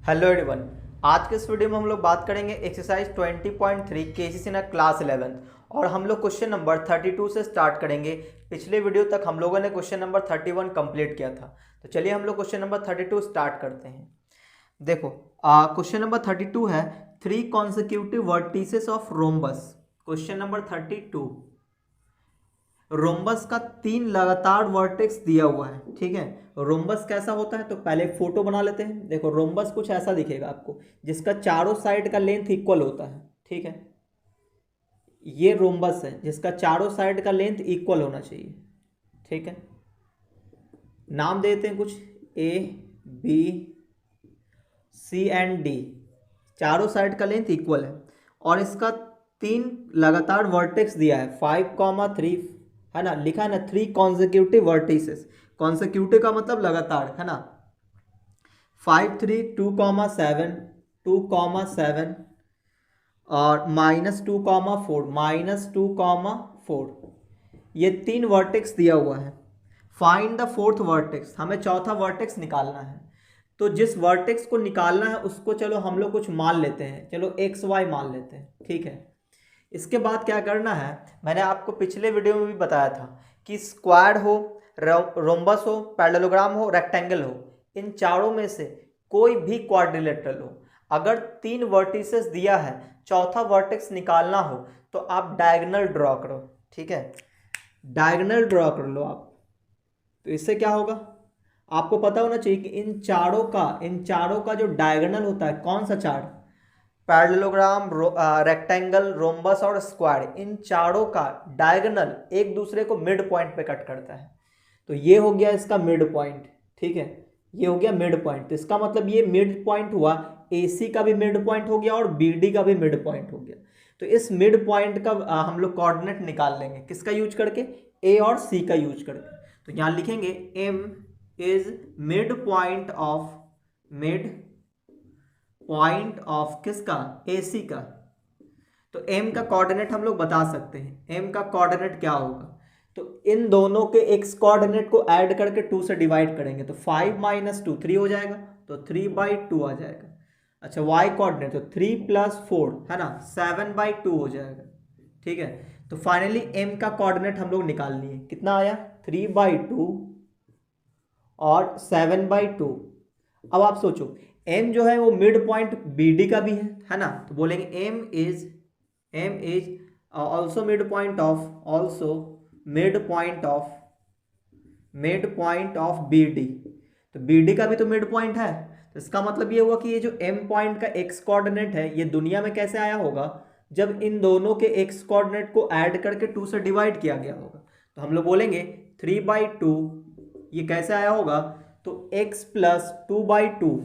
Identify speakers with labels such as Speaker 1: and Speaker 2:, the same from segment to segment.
Speaker 1: Hello everyone. आज के इस वीडियो में हम लोग बात करेंगे एक्सरसाइज 20.3 केसीसी ना क्लास 11 और हम लोग क्वेश्चन नंबर 32 से स्टार्ट करेंगे। पिछले वीडियो तक हम लोगों ने क्वेश्चन नंबर 31 कंप्लीट किया था, तो चलिए हम लोग क्वेश्चन नंबर 32 स्टार्ट करते हैं। देखो क्वेश्चन नंबर 32 है 3 consecutive vertices of rhombus. Question number 32, rhombus का 3 लगातार वर्टेक्स दिया हुआ है। ठीक है, रोम्बस कैसा होता है तो पहले फोटो बना लेते हैं। देखो रोम्बस कुछ ऐसा दिखेगा आपको, जिसका चारों साइड का लेंथ इक्वल होता है। ठीक है, ये रोम्बस है जिसका चारों साइड का लेंथ इक्वल होना चाहिए। ठीक है, नाम देते हैं कुछ A B C and D, चारों साइड का लेंथ इक्वल है और इसका 3 लगातार वर्टेक्स दिया है 5,3 है ना, लिखा है ना 3 कॉन्सिक्यूटिव वर्टिसेस। कॉन्सिक्यूटिव का मतलब लगातार है ना। 5 3 2,7 2,7 और -2,4 ये 3 वर्टेक्स दिया हुआ है। फाइंड द फोर्थ वर्टेक्स, हमें चौथा वर्टेक्स निकालना है। तो जिस वर्टेक्स को निकालना है उसको चलो हम लोग कुछ मान लेते हैं, चलो एक्स वाई मान लेते हैं। ठीक है, इसके बाद क्या करना है, मैंने आपको पिछले वीडियो में भी बताया था कि स्क्वायर हो, रोम्बस हो, पैरेललोग्राम हो, रेक्टेंगल हो, इन चारों में से कोई भी क्वाड्रिलेटरल हो, अगर 3 वर्टिसेस दिया है, चौथा वर्टेक्स निकालना हो तो आप डायगोनल ड्रॉ करो। ठीक है, डायगोनल ड्रॉ कर लो आप। तो इससे क्या होगा, आपको पता होना चाहिए कि इन चारों का जो डायगोनल होता है, कौन सा चार, पैरेललोग्राम, रेक्टेंगल, रोम्बस और स्क्वायर, इन चारों का डायगोनल एक दूसरे को मिड पॉइंट पे कट करता है। तो ये हो गया इसका मिड पॉइंट। ठीक है, ये हो गया मिड पॉइंट। तो इसका मतलब ये मिड पॉइंट हुआ, AC का भी मिड पॉइंट हो गया और BD का भी मिड पॉइंट हो गया। तो इस मिड पॉइंट का हम लोग कोऑर्डिनेट निकाल लेंगे, किसका यूज करके, A और C का यूज करके। तो यहाँ लिखेंगे M is mid point of किसका, AC का। तो M का कोऑर्डिनेट हम लोग बता सकते हैं। M का कोऑर्डिनेट क्या होगा, तो इन दोनों के x कोऑर्डिनेट को ऐड करके 2 से डिवाइड करेंगे तो 5 - 2 3 हो जाएगा, तो 3/2 आ जाएगा। अच्छा, y कोऑर्डिनेट तो 3 + 4 है ना, 7/2 हो जाएगा। ठीक है, तो फाइनली M का कोऑर्डिनेट हम लोग निकाल लिए, कितना आया 3/2 और 7/2। अब आप सोचो M जो है वो मिड पॉइंट BD का भी है ना, तो बोलेंगे M is also mid point of BD। तो BD का भी तो मिड पॉइंट है, तो इसका मतलब ये हुआ कि ये जो M पॉइंट का x कोऑर्डिनेट है ये दुनिया में कैसे आया होगा, जब इन दोनों के x कोऑर्डिनेट को ऐड करके 2 से डिवाइड किया गया होगा। तो हम लोग बोलेंगे 3/2 ये कैसे आया होगा, तो x + 2/2।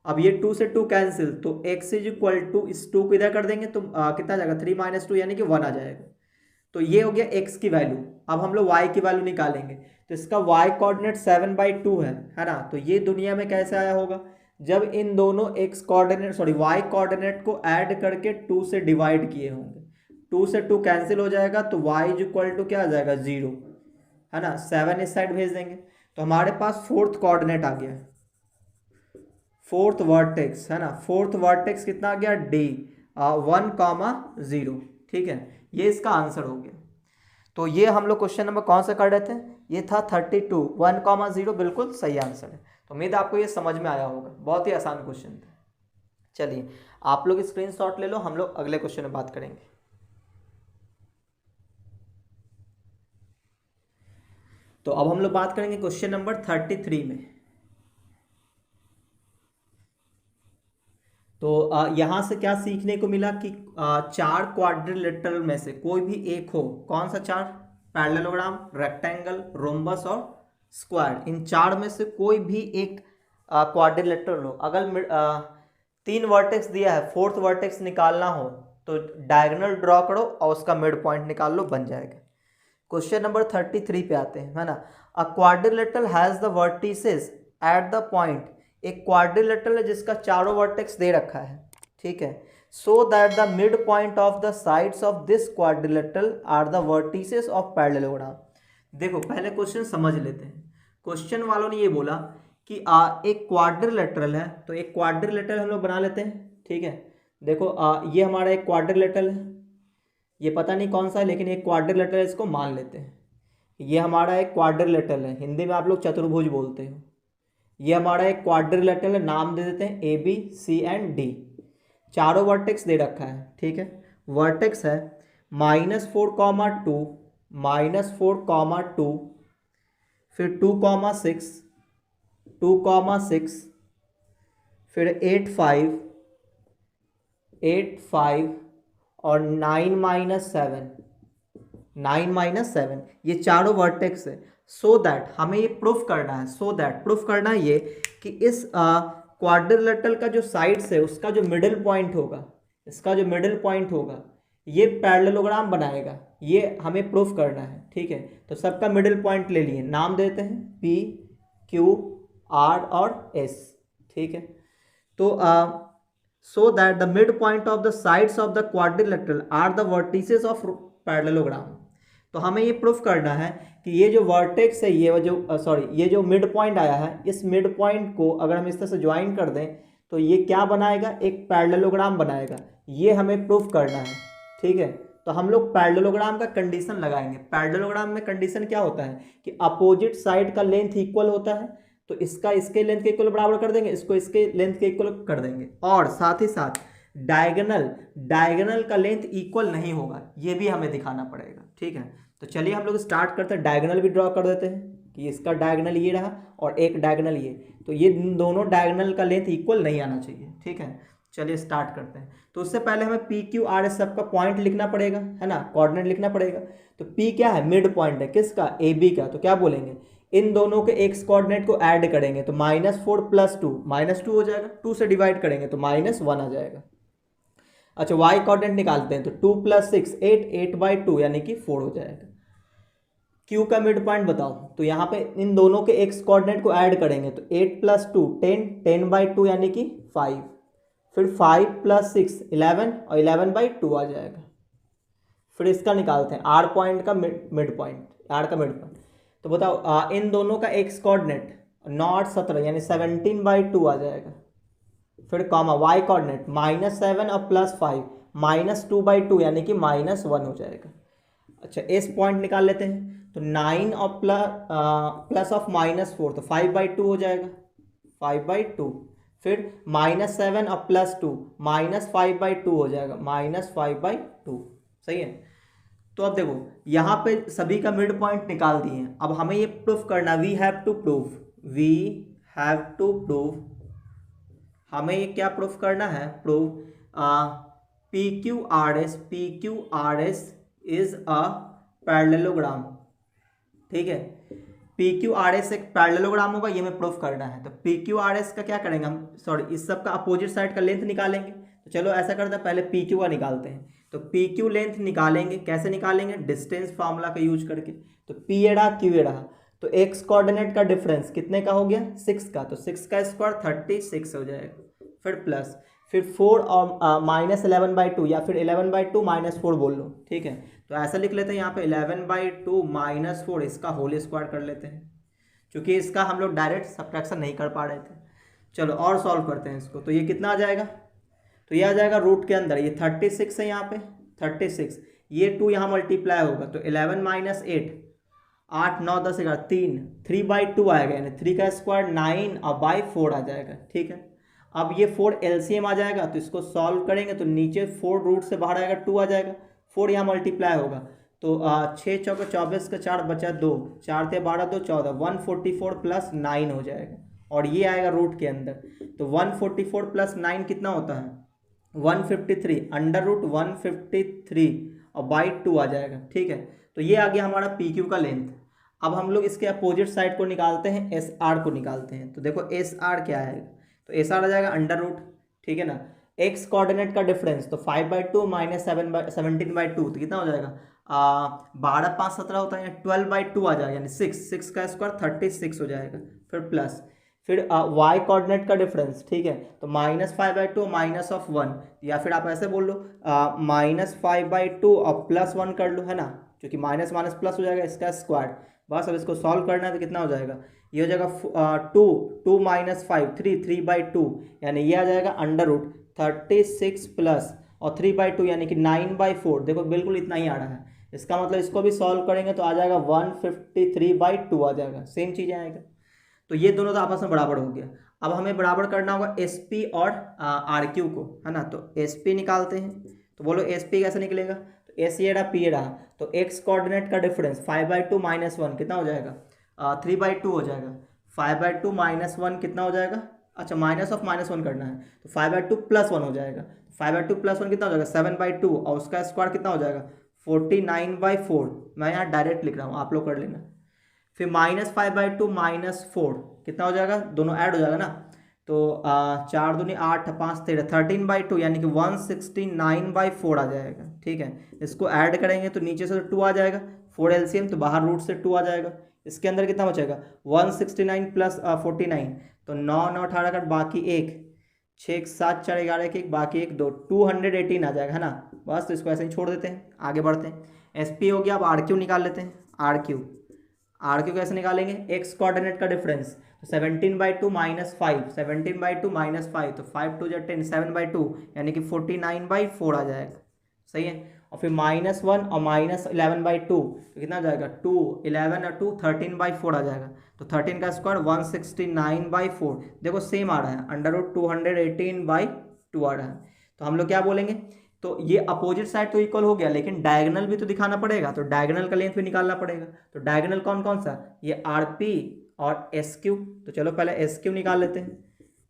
Speaker 1: अब ये 2 से 2 कैंसिल, तो x = इस 2 को इधर कर देंगे तो कितना जाएगा 3 - 2 यानी कि 1 आ जाएगा। तो ये हो गया x की वैल्यू। अब हम लोग y की वैल्यू निकालेंगे, तो इसका y कोऑर्डिनेट 7/2 है ना। तो ये दुनिया में कैसे आया होगा, जब इन दोनों y कोऑर्डिनेट को ऐड करके 2 से डिवाइड किए होंगे। 2 से 2 कैंसिल हो जाएगा तो y = क्या आ जाएगा 0 है ना, 7 इस साइड भेज देंगे तो हमारे पास फोर्थ कोऑर्डिनेट आ गया, फोर्थ वर्टेक्स है ना। फोर्थ वर्टेक्स कितना आ गया D 1,0। ठीक है, ये इसका आंसर हो गया। तो ये हम लोग क्वेश्चन नंबर कौन सा कर रहे थे, ये था 32 1,0 बिल्कुल सही आंसर है। तो उम्मीद आपको ये समझ में आया होगा, बहुत ही आसान क्वेश्चन था। चलिए आप लोग स्क्रीनशॉट ले लो, हम लोग अगले क्वेश्चन में बात करेंगे। तो अब हम लोग बात करेंगे क्वेश्चन नंबर 33 में। तो यहाँ से क्या सीखने को मिला कि 4 क्वाड्रिलेटरल में से कोई भी एक हो, कौन सा 4, पैरेललोग्राम, रेक्टेंगल, रोम्बस और स्क्वायर, इन 4 में से कोई भी एक क्वाड्रिलेटरल हो। अगर 3 वर्टेक्स दिया है, फोर्थ वर्टेक्स निकालना हो तो डायगोनल ड्रॉ करो और उसका मिड पॉइंट निकाल लो, बन जाएगा। क्वेश्चन नंबर 33 पे आते हैं, है ना। A quadrilateral has the vertices at the point, एक क्वाड्रिलेटरल है जिसका चारों वर्टेक्स दे रखा है। ठीक है, so that the mid point of the sides of this quadrilateral are the vertices of parallelogram. देखो पहले क्वेश्चन समझ लेते हैं। क्वेश्चन वालों ने ये बोला कि एक क्वाड्रिलेटरल है, तो एक क्वाड्रिलेटरल हम लोग बना लेते हैं। ठीक है, देखो ये हमारा एक क्वाड्रिलेटरल है, ये पता नहीं कौन सा है लेकिन एक क्वाड्रिलेटरल है, इसको मान लेते हैं। ये हमारा एक क्वाड्रिलेटरल है, हिंदी में आप लोग चतुर्भुज बोलते हो। ये हमारा एक क्वाड्रिलेटरल है, नाम दे देते हैं A B C and D. चारों वर्टेक्स दे रखा है। ठीक है, वर्टेक्स है -4,2, -4,2, फिर 2,6, 2,6, फिर 8,5, 8,5 और 9-7, 9-7, ये चारों वर्टेक्स है। सो दैट हमें ये प्रूफ करना है, प्रूफ करना है ये कि इस क्वाड्रिलेटरल का जो साइड्स है उसका जो मिडिल पॉइंट होगा, इसका जो मिडिल पॉइंट होगा ये पैरेललोग्राम बनाएगा, ये हमें प्रूफ करना है। ठीक है, तो सबका मिडिल पॉइंट ले लिए, नाम देते हैं P, Q, R और S। ठीक है, तो so that the midpoint of the sides of the quadrilateral are the vertices of parallelogram। तो हमें ये प्रूफ करना है कि ये जो वर्टेक्स है, ये जो ये जो मिड पॉइंट आया है, इस मिड पॉइंट को अगर हम इस तरह से ज्वाइन कर दें तो ये क्या बनाएगा, एक पैरेललोग्राम बनाएगा। ये हमें प्रूफ करना है। ठीक है, तो हम लोग पैरेललोग्राम का कंडीशन लगाएंगे। पैरेललोग्राम में कंडीशन क्या होता है कि अपोजिट साइड का लेंथ इक्वल होता है, तो इसका इसके लेंथ के इक्वल बराबर कर देंगे, इसको इसके लेंथ के इक्वल कर देंगे, और साथ ही साथ डायगोनल का लेंथ इक्वल नहीं होगा, ये भी हमें दिखाना पड़ेगा। ठीक है, तो चलिए हम लोग स्टार्ट करते हैं। डायगोनल भी ड्रॉ कर देते हैं कि इसका डायगोनल ये रहा और एक डायगोनल ये, तो ये दोनों डायगोनल का लेंथ इक्वल नहीं आना चाहिए। ठीक है, चलिए स्टार्ट करते हैं। तो उससे पहले हमें पी क्यू आर एस सबका पॉइंट लिखना पड़ेगा, है ना, कोऑर्डिनेट लिखना पड़ेगा। तो पी क्या है, मिड पॉइंट है, किसका, ए बी का। तो क्या बोलेंगे, इन दोनों के एक्स कोऑर्डिनेट को ऐड करेंगे तो -4 + 2, -2 हो जाएगा, 2 से डिवाइड करेंगे तो -1 आ जाएगा। अच्छा, वाई कोऑर्डिनेट निकालते हैं तो 2 + 6 8, 8/2 यानी कि 4 हो जाएगा। क्यू का मिड पॉइंट बताओ, तो यहाँ पे इन दोनों के एक्स कोऑर्डिनेट को ऐड करेंगे तो 8 + 2 10, 10/2 यानी कि 5, फिर 5 + 6 11 और 11/2 आ जाएगा। फिर इसका निकालते हैं आर पॉइंट का मिड पॉइंट, आर का मिड पॉइंट। तो बताओ इन दोनों का एक्स कोऑर्डिनेट 9 8 17 यानी 17/2 आ जाएगा। फिर कॉमा वाई कोऑर्डिनेट -7 और +5 -2/2 यानी कि -1 हो जाएगा। अच्छा, एस पॉइंट निकाल लेते हैं तो 9 और प्लस ऑफ -4 तो 5/2 हो जाएगा, 5/2। फिर -7 और +2 -5/2 हो जाएगा, -5/2। सही है, तो अब देखो यहाँ पे सभी का मिड पॉइंट निकाल दिए हैं। अब हमें ये प्रूफ करना, वी हैव टू प्रूव, हमें ये क्या प्रूफ करना है, proof PQRS is a parallelogram. ठीक है, PQRS एक पैरेललोग्राम होगा, ये हमें प्रूफ करना है। तो PQRS का क्या करेंगे हम, इस सब का अपोजिट साइड का लेंथ निकालेंगे। तो चलो ऐसा करते हैं, पहले PQ का निकालते हैं। तो PQ लेंथ निकालेंगे, कैसे निकालेंगे, डिस्टेंस फार्मूला का यूज करके। तो P ये रहा, Q ये रहा, तो एक्स कोऑर्डिनेट का डिफरेंस कितने का हो गया, 6 का, तो 6 का स्क्वायर 36 हो जाएगा। फिर प्लस, फिर 4 और -11/2 या फिर 11/2 -4 बोल लो। ठीक है, तो ऐसा लिख लेते हैं यहाँ पे 11/2 -4, इसका होल स्क्वायर कर लेते हैं, क्योंकि इसका हम लोग डायरेक्ट सब्ट्रैक्शन नहीं कर पा रहे थे। चलो और सॉल्व करते हैं इसको। तो ये कितना आ जाएगा, तो ये आ जाएगा रूट के अंदर, ये 36 है यहाँ पे 36, ये 2 यहाँ मल्टीप्लाई होगा तो 11 - 8 8 9 10 11 3/2 आएगा, यानी 3 का स्क्वायर 9 और बाई 4 आ जाएगा। ठीक है, अब ये 4 LCM आ जाएगा, तो इसको सॉल्व करेंगे तो नीचे 4 रूट से बाहर आएगा 2 आ जाएगा, 4 यहाँ मल्टीप्लाई होगा तो 6 चौका 24 का 4 बचा 2, 4 × 12 2 14, 144 + 9 हो जाएगा, और ये आएगा रूट के अंदर। तो 144 + 9 कितना होता है, 153, √153 और बाई 2 आ जाएगा। ठीक है, तो ये आ गया हमारा PQ का लेंथ। अब हम लोग इसके अपोजिट साइड को निकालते हैं, SR को निकालते हैं। तो देखो SR क्या है, तो SR आ जाएगा √, ठीक है ना, एक्स कोऑर्डिनेट का डिफरेंस तो 5/2 - 17/2 तो कितना हो जाएगा, 12 5 17 होता है, 12/2 आ जाएगा, यानी 6 का स्क्वायर 36 हो जाएगा। फिर प्लस, फिर वाई कोऑर्डिनेट का डिफरेंस, ठीक है, तो -5/2 -1, या फिर आप ऐसे बोल लो -5/2 और +1 कर लो, है ना, क्योंकि माइनस माइनस प्लस हो जाएगा, इसका स्क्वायर। बस अब इसको सॉल्व करना है तो कितना हो जाएगा, ये हो जाएगा 2, 2 माइनस 5, 3/2, यानी ये आ जाएगा √36 प्लस और 3/2 यानी कि 9/4। देखो बिल्कुल इतना ही आ रहा है। इसका मतलब इसको भी सॉल्व करेंगे तो आ जाएगा 153/2 आ जाएगा, सेम चीज़ें आएगा। तो ये दोनों तो आपस में बराबर हो गया। अब हमें बराबर करना होगा एस पी और आर क्यू को, है ना। तो एस पी निकालते हैं, तो बोलो एस पी कैसे निकलेगा। तो एस ये रहा, पी रहा, तो एक्स कोऑर्डिनेट का डिफरेंस 5/2 माइनस 1 कितना हो जाएगा, 3/2 हो जाएगा। 5/2 माइनस 1 कितना हो जाएगा, अच्छा माइनस ऑफ -1 करना है, तो 5/2 प्लस 1 हो जाएगा। 5/2 प्लस 1 कितना हो जाएगा, 7/2, और उसका स्क्वायर कितना हो जाएगा, 49/4। मैं यहाँ डायरेक्ट लिख रहा हूँ, आप लोग कर लेना। फिर -5/2 -4 कितना हो जाएगा, दोनों ऐड हो जाएगा ना। तो 4 दूनी 8, 5 13, 13/2 यानी कि 169/4 आ जाएगा। ठीक है, इसको ऐड करेंगे तो नीचे से 2 आ जाएगा, 4 एलसीएम, तो बाहर रूट से 2 आ जाएगा। इसके अंदर कितना बचेगा, 169 प्लस 49, तो 9 9 18 का बाकी 1, 6 7 4 11 के 1 बाकी 1 2, 218 आ जाएगा, है ना। बस तो इसको ऐसे ही छोड़ देते हैं, आगे बढ़ते हैं। एस पी हो गया, अब आर क्यू निकाल लेते हैं। आर क्यू कैसे निकालेंगे, एक्स कोऑर्डिनेट का डिफरेंस, तो 17/2 माइनस 5, 17/2 माइनस 5, तो 5 2 10, 7/2 यानी कि 49/4 आ जाएगा। सही है। और फिर -1 और -11/2 तो कितना आ जाएगा, 2 11 और 2 13/4 आ जाएगा। तो 13 का स्क्वायर 169/4, देखो सेम आ रहा है, √218/2 आ रहा है। तो हम लोग क्या बोलेंगे, तो ये अपोजिट साइड तो इक्वल हो गया, लेकिन डायगोनल भी तो दिखाना पड़ेगा, तो डायगोनल का लेंथ भी निकालना पड़ेगा। तो डायगोनल कौन कौन सा, ये आर पी और एस क्यू। तो चलो पहले एस क्यू निकाल लेते हैं।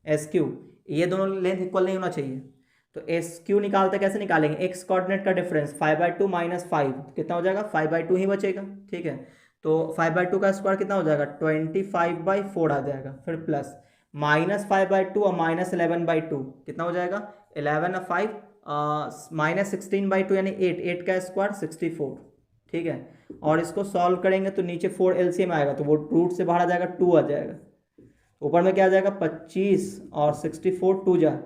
Speaker 1: एस क्यू, ये दोनों लेंथ इक्वल नहीं होना चाहिए, तो एस क्यू निकालते कैसे निकालेंगे, एक्स कोऑर्डिनेट का डिफरेंस 5/2 माइनस 5 कितना हो जाएगा, 5/2 ही बचेगा। ठीक है, तो 5/2 का स्क्वायर कितना हो जाएगा, 25/4 आ जाएगा। फिर प्लस -5/2 और -11/2 कितना हो जाएगा, 11 और 5 -16/2 यानी 8, 8 का स्क्वायर 64। ठीक है, और इसको सॉल्व करेंगे तो नीचे 4 एलसीएम आएगा, तो वो रूट से बाहर आ जाएगा, 2 आ जाएगा। ऊपर में क्या आ जाएगा, 25 और 64 2 जा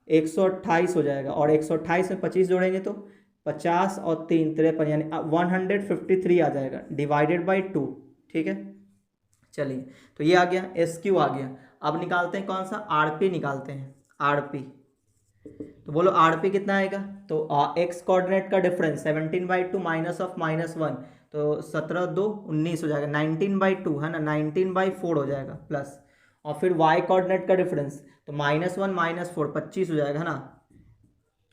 Speaker 1: 128 हो जाएगा, और 128 में 25 जोड़ेंगे तो 50 और 3 53 यानी 153 आ जाएगा, डिवाइडेड बाई 2। ठीक है, चलिए तो ये आ गया, एस क्यू आ गया। अब निकालते हैं कौन सा, आर पी निकालते हैं। आर पी, तो बोलो आर पी कितना आएगा, तो एक्स कोऑर्डिनेट का डिफरेंस 17/2 माइनस ऑफ -1, तो 17 2 19 हो जाएगा, 19/2 है ना, 19/4 हो जाएगा प्लस। और फिर वाई कोऑर्डिनेट का डिफरेंस, तो -1 -4 25 हो जाएगा, है ना,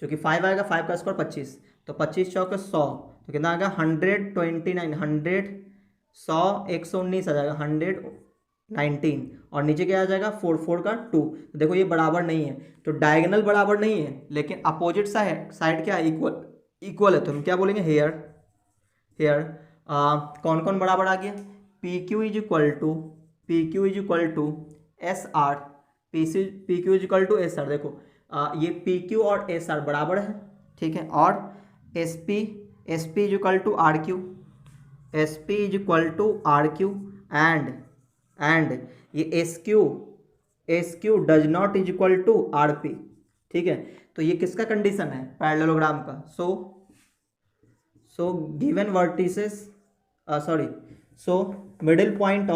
Speaker 1: क्योंकि 5 आएगा, 5 का स्क्वायर 25, तो 25 चौक 100, तो कितना आएगा 129, 100 100 119 आ जाएगा, 119, और नीचे क्या आ जाएगा 4 4 का 2। तो देखो ये बराबर नहीं है, तो डायगोनल बराबर नहीं है, लेकिन अपोजिट साइड क्या है, इक्वल है, तो हम क्या बोलेंगे, हेयर कौन कौन बराबर आ गया, P Q is equal to S R, P Q is equal to S R. देखो ये पी क्यू और एस आर बराबर है। ठीक है, और S P is equal to R Q, S P is equal to R Q, and ये S Q does not is equal to R P. ठीक है, तो ये किसका कंडीशन है, पैरेललोग्राम का। So given vertices so middle point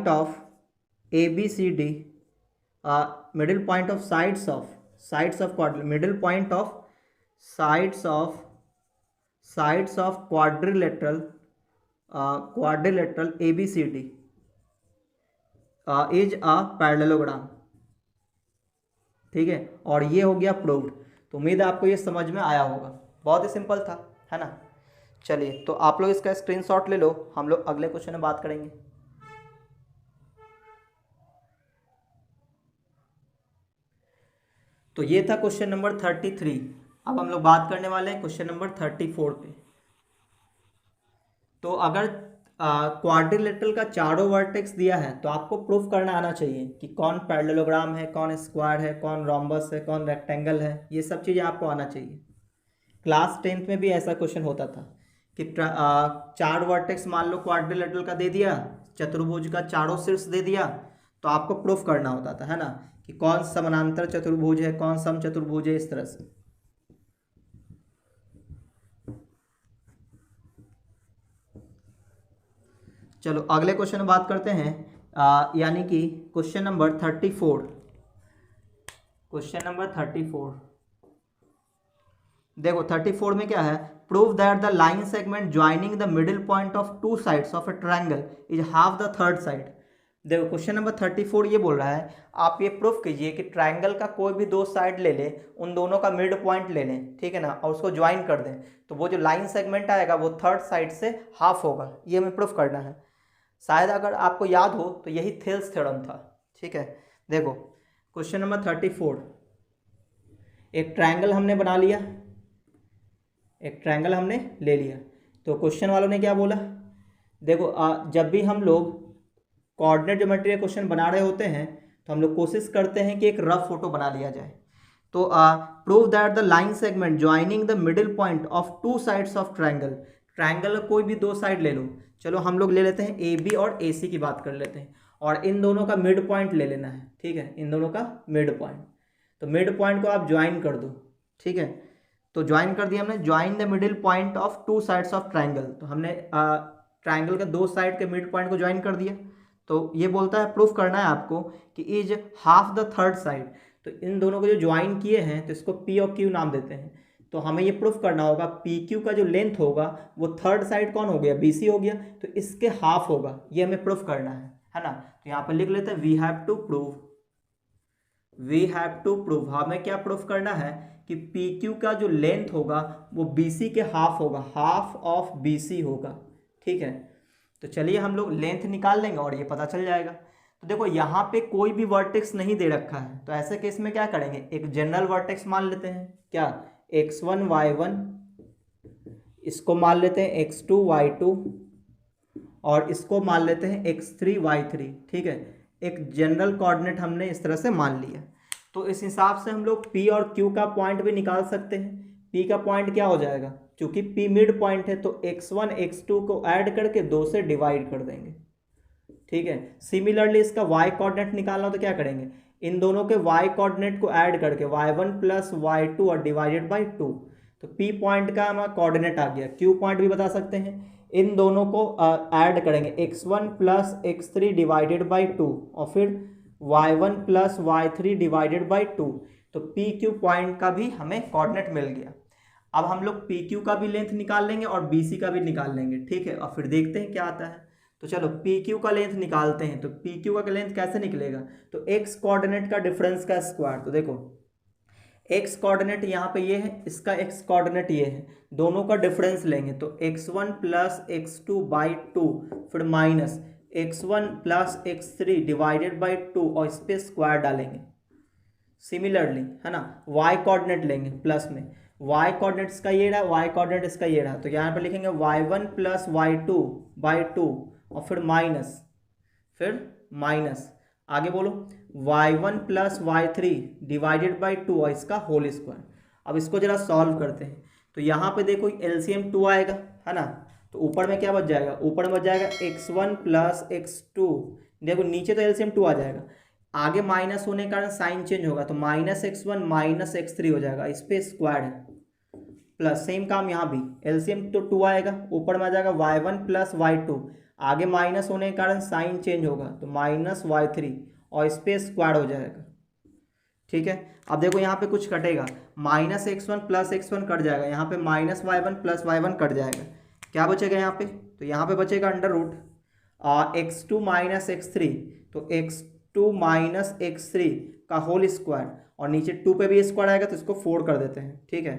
Speaker 1: of A B C D, middle point of sides of quadrilateral ABCD is a parallelogram. ठीक है, और ये हो गया प्रूव्ड। तो उम्मीद है आपको ये समझ में आया होगा, बहुत ही सिंपल था, है ना। चलिए तो आप लोग इसका स्क्रीनशॉट ले लो, हम लोग अगले क्वेश्चन में बात करेंगे। तो ये था क्वेश्चन नंबर 33। अब हम लोग बात करने वाले हैं क्वेश्चन नंबर 34 पे। तो अगर क्वाड्रिलेटरल का चारों वर्टेक्स दिया है तो आपको प्रूफ करना आना चाहिए कि कौन पैरेललोग्राम है, कौन स्क्वायर है, कौन रोम्बस है, कौन रेक्टेंगल है, ये सब चीज़ें आपको आना चाहिए। क्लास 10th में भी ऐसा क्वेश्चन होता था कि 4 वर्टेक्स मान लो क्वाड्रिलेटरल का दे दिया, चतुर्भुज का चारों शीर्ष दे दिया, तो आपको प्रूफ करना होता था, है ना, कि कौन समानांतर चतुर्भुज है, कौन समचतुर्भुज है, इस तरह से। चलो अगले क्वेश्चन में बात करते हैं, यानी कि क्वेश्चन नंबर 34। क्वेश्चन नंबर 34 देखो, 34 में क्या है, prove that the line segment joining the middle point of to sides of a triangle is half the third side. देखो क्वेश्चन नंबर 34 ये बोल रहा है, आप ये प्रूफ कीजिए कि ट्रायंगल का कोई भी दो साइड ले ले, उन दोनों का मिड पॉइंट ले लें, ठीक है ना, और उसको ज्वाइन कर दें, तो वो जो लाइन सेगमेंट आएगा वो थर्ड साइड से हाफ होगा। ये हमें प्रूफ करना है। शायद अगर आपको याद हो तो यही थेल्स थ्योरम था, ठीक है। देखो क्वेश्चन नंबर 34, एक ट्रायंगल हमने बना लिया, एक ट्रायंगल हमने ले लिया। तो क्वेश्चन वालों ने क्या बोला, देखो जब भी हम लोग कोऑर्डिनेट ज्योमेट्री का क्वेश्चन बना रहे होते हैं तो हम लोग कोशिश करते हैं कि एक रफ फोटो बना लिया जाए। तो prove that the line segment joining the middle point of to sides of triangle. Triangle का कोई भी दो साइड ले लो, चलो हम लोग ले लेते हैं ए बी और ए सी की बात कर लेते हैं, और इन दोनों का मिड पॉइंट ले लेना है, ठीक है, इन दोनों का मिड पॉइंट। तो मिड पॉइंट को आप ज्वाइन कर दो, ठीक है। तो ज्वाइन कर दिया हमने, join the middle point of to sides of triangle. तो हमने ट्रायंगल के दो साइड के मिड पॉइंट को ज्वाइन कर दिया। तो ये बोलता है प्रूफ करना है आपको कि is half the third side. तो इन दोनों को जो ज्वाइन किए हैं तो इसको पी और क्यू नाम देते हैं। तो हमें ये प्रूफ करना होगा पी क्यू का जो लेंथ होगा वो थर्ड साइड कौन हो गया, बी सी हो गया, तो इसके हाफ होगा। ये हमें प्रूफ करना है ना। तो यहाँ पर लिख लेते हैं we have to prove, we have to prove. हमें क्या प्रूफ करना है कि पी क्यू का जो लेंथ होगा वो बी सी के हाफ होगा, हाफ ऑफ बी सी होगा, ठीक है। तो चलिए हम लोग लेंथ निकाल लेंगे और ये पता चल जाएगा। तो देखो यहाँ पे कोई भी वर्टेक्स नहीं दे रखा है, तो ऐसे केस में क्या करेंगे, एक जनरल वर्टेक्स मान लेते हैं, क्या, x1 y1, इसको मान लेते हैं x2 y2, और इसको मान लेते हैं x3 y3, ठीक है। एक जनरल कोऑर्डिनेट हमने इस तरह से मान लिया। तो इस हिसाब से हम लोग p और q का पॉइंट भी निकाल सकते हैं। p का पॉइंट क्या हो जाएगा, क्योंकि p मिड पॉइंट है तो x1 x2 को ऐड करके 2 से डिवाइड कर देंगे, ठीक है। सिमिलरली इसका y कोऑर्डिनेट निकालना हो तो क्या करेंगे, इन दोनों के y कोऑर्डिनेट को ऐड करके y1 प्लस y2 और डिवाइडेड बाई 2। तो p पॉइंट का हमारा कोऑर्डिनेट आ गया। q पॉइंट भी बता सकते हैं, इन दोनों को ऐड करेंगे x1 plus x3 divided by 2 और फिर y1 plus y3 divided by 2। तो पी क्यू पॉइंट का भी हमें कोऑर्डिनेट मिल गया। अब हम लोग पी क्यू का भी लेंथ निकाल लेंगे और बी सी का भी निकाल लेंगे, ठीक है, और फिर देखते हैं क्या आता है। तो चलो पी क्यू का लेंथ निकालते हैं। तो पी क्यू का लेंथ कैसे निकलेगा, तो एक्स कोऑर्डिनेट का डिफरेंस का स्क्वायर। तो देखो एक्स कोऑर्डिनेट यहाँ पे ये है, इसका एक्स कोऑर्डिनेट ये है, दोनों का डिफरेंस लेंगे तो x1 प्लस x2 बाई 2, फिर minus x1 plus x3 divided by 2 और इस पर स्क्वायर डालेंगे। सिमिलरली है ना, y कोऑर्डिनेट लेंगे प्लस में, y कोऑर्डिनेट इसका ये रहा, y कोऑर्डिनेट इसका ये रहा, तो यहाँ पर लिखेंगे y1 प्लस y2 बाई 2 और फिर माइनस आगे बोलो y1 plus y3 divided by 2 और इसका होल स्क्वायर। अब इसको जरा सॉल्व करते हैं। तो यहाँ पे देखो एलसीएम 2 आएगा, है ना, तो ऊपर में क्या बच जाएगा, ऊपर में बच जाएगा x1 प्लस x2, देखो नीचे तो एलसीएम 2 आ जाएगा, आगे माइनस होने के कारण साइन चेंज होगा तो माइनस x1 माइनस x3 हो जाएगा, इस पे स्क्वायर है, प्लस सेम काम यहाँ भी एलसीएम तो 2 आएगा, ऊपर में आ जाएगा y1 प्लस y2, आगे माइनस होने के कारण साइन चेंज होगा तो माइनस y3 और इस पे स्क्वायर हो जाएगा, ठीक है। अब देखो यहाँ पे कुछ कटेगा, minus x1 plus x1 cut जाएगा, यहाँ पे minus y1 plus y1 cut जाएगा, क्या बचेगा यहाँ पे, तो यहाँ पे बचेगा under root x2 minus x3, तो x2 माइनस x3 का होल स्क्वायर, और नीचे 2 पे भी स्क्वायर आएगा तो इसको 4 कर देते हैं, ठीक है,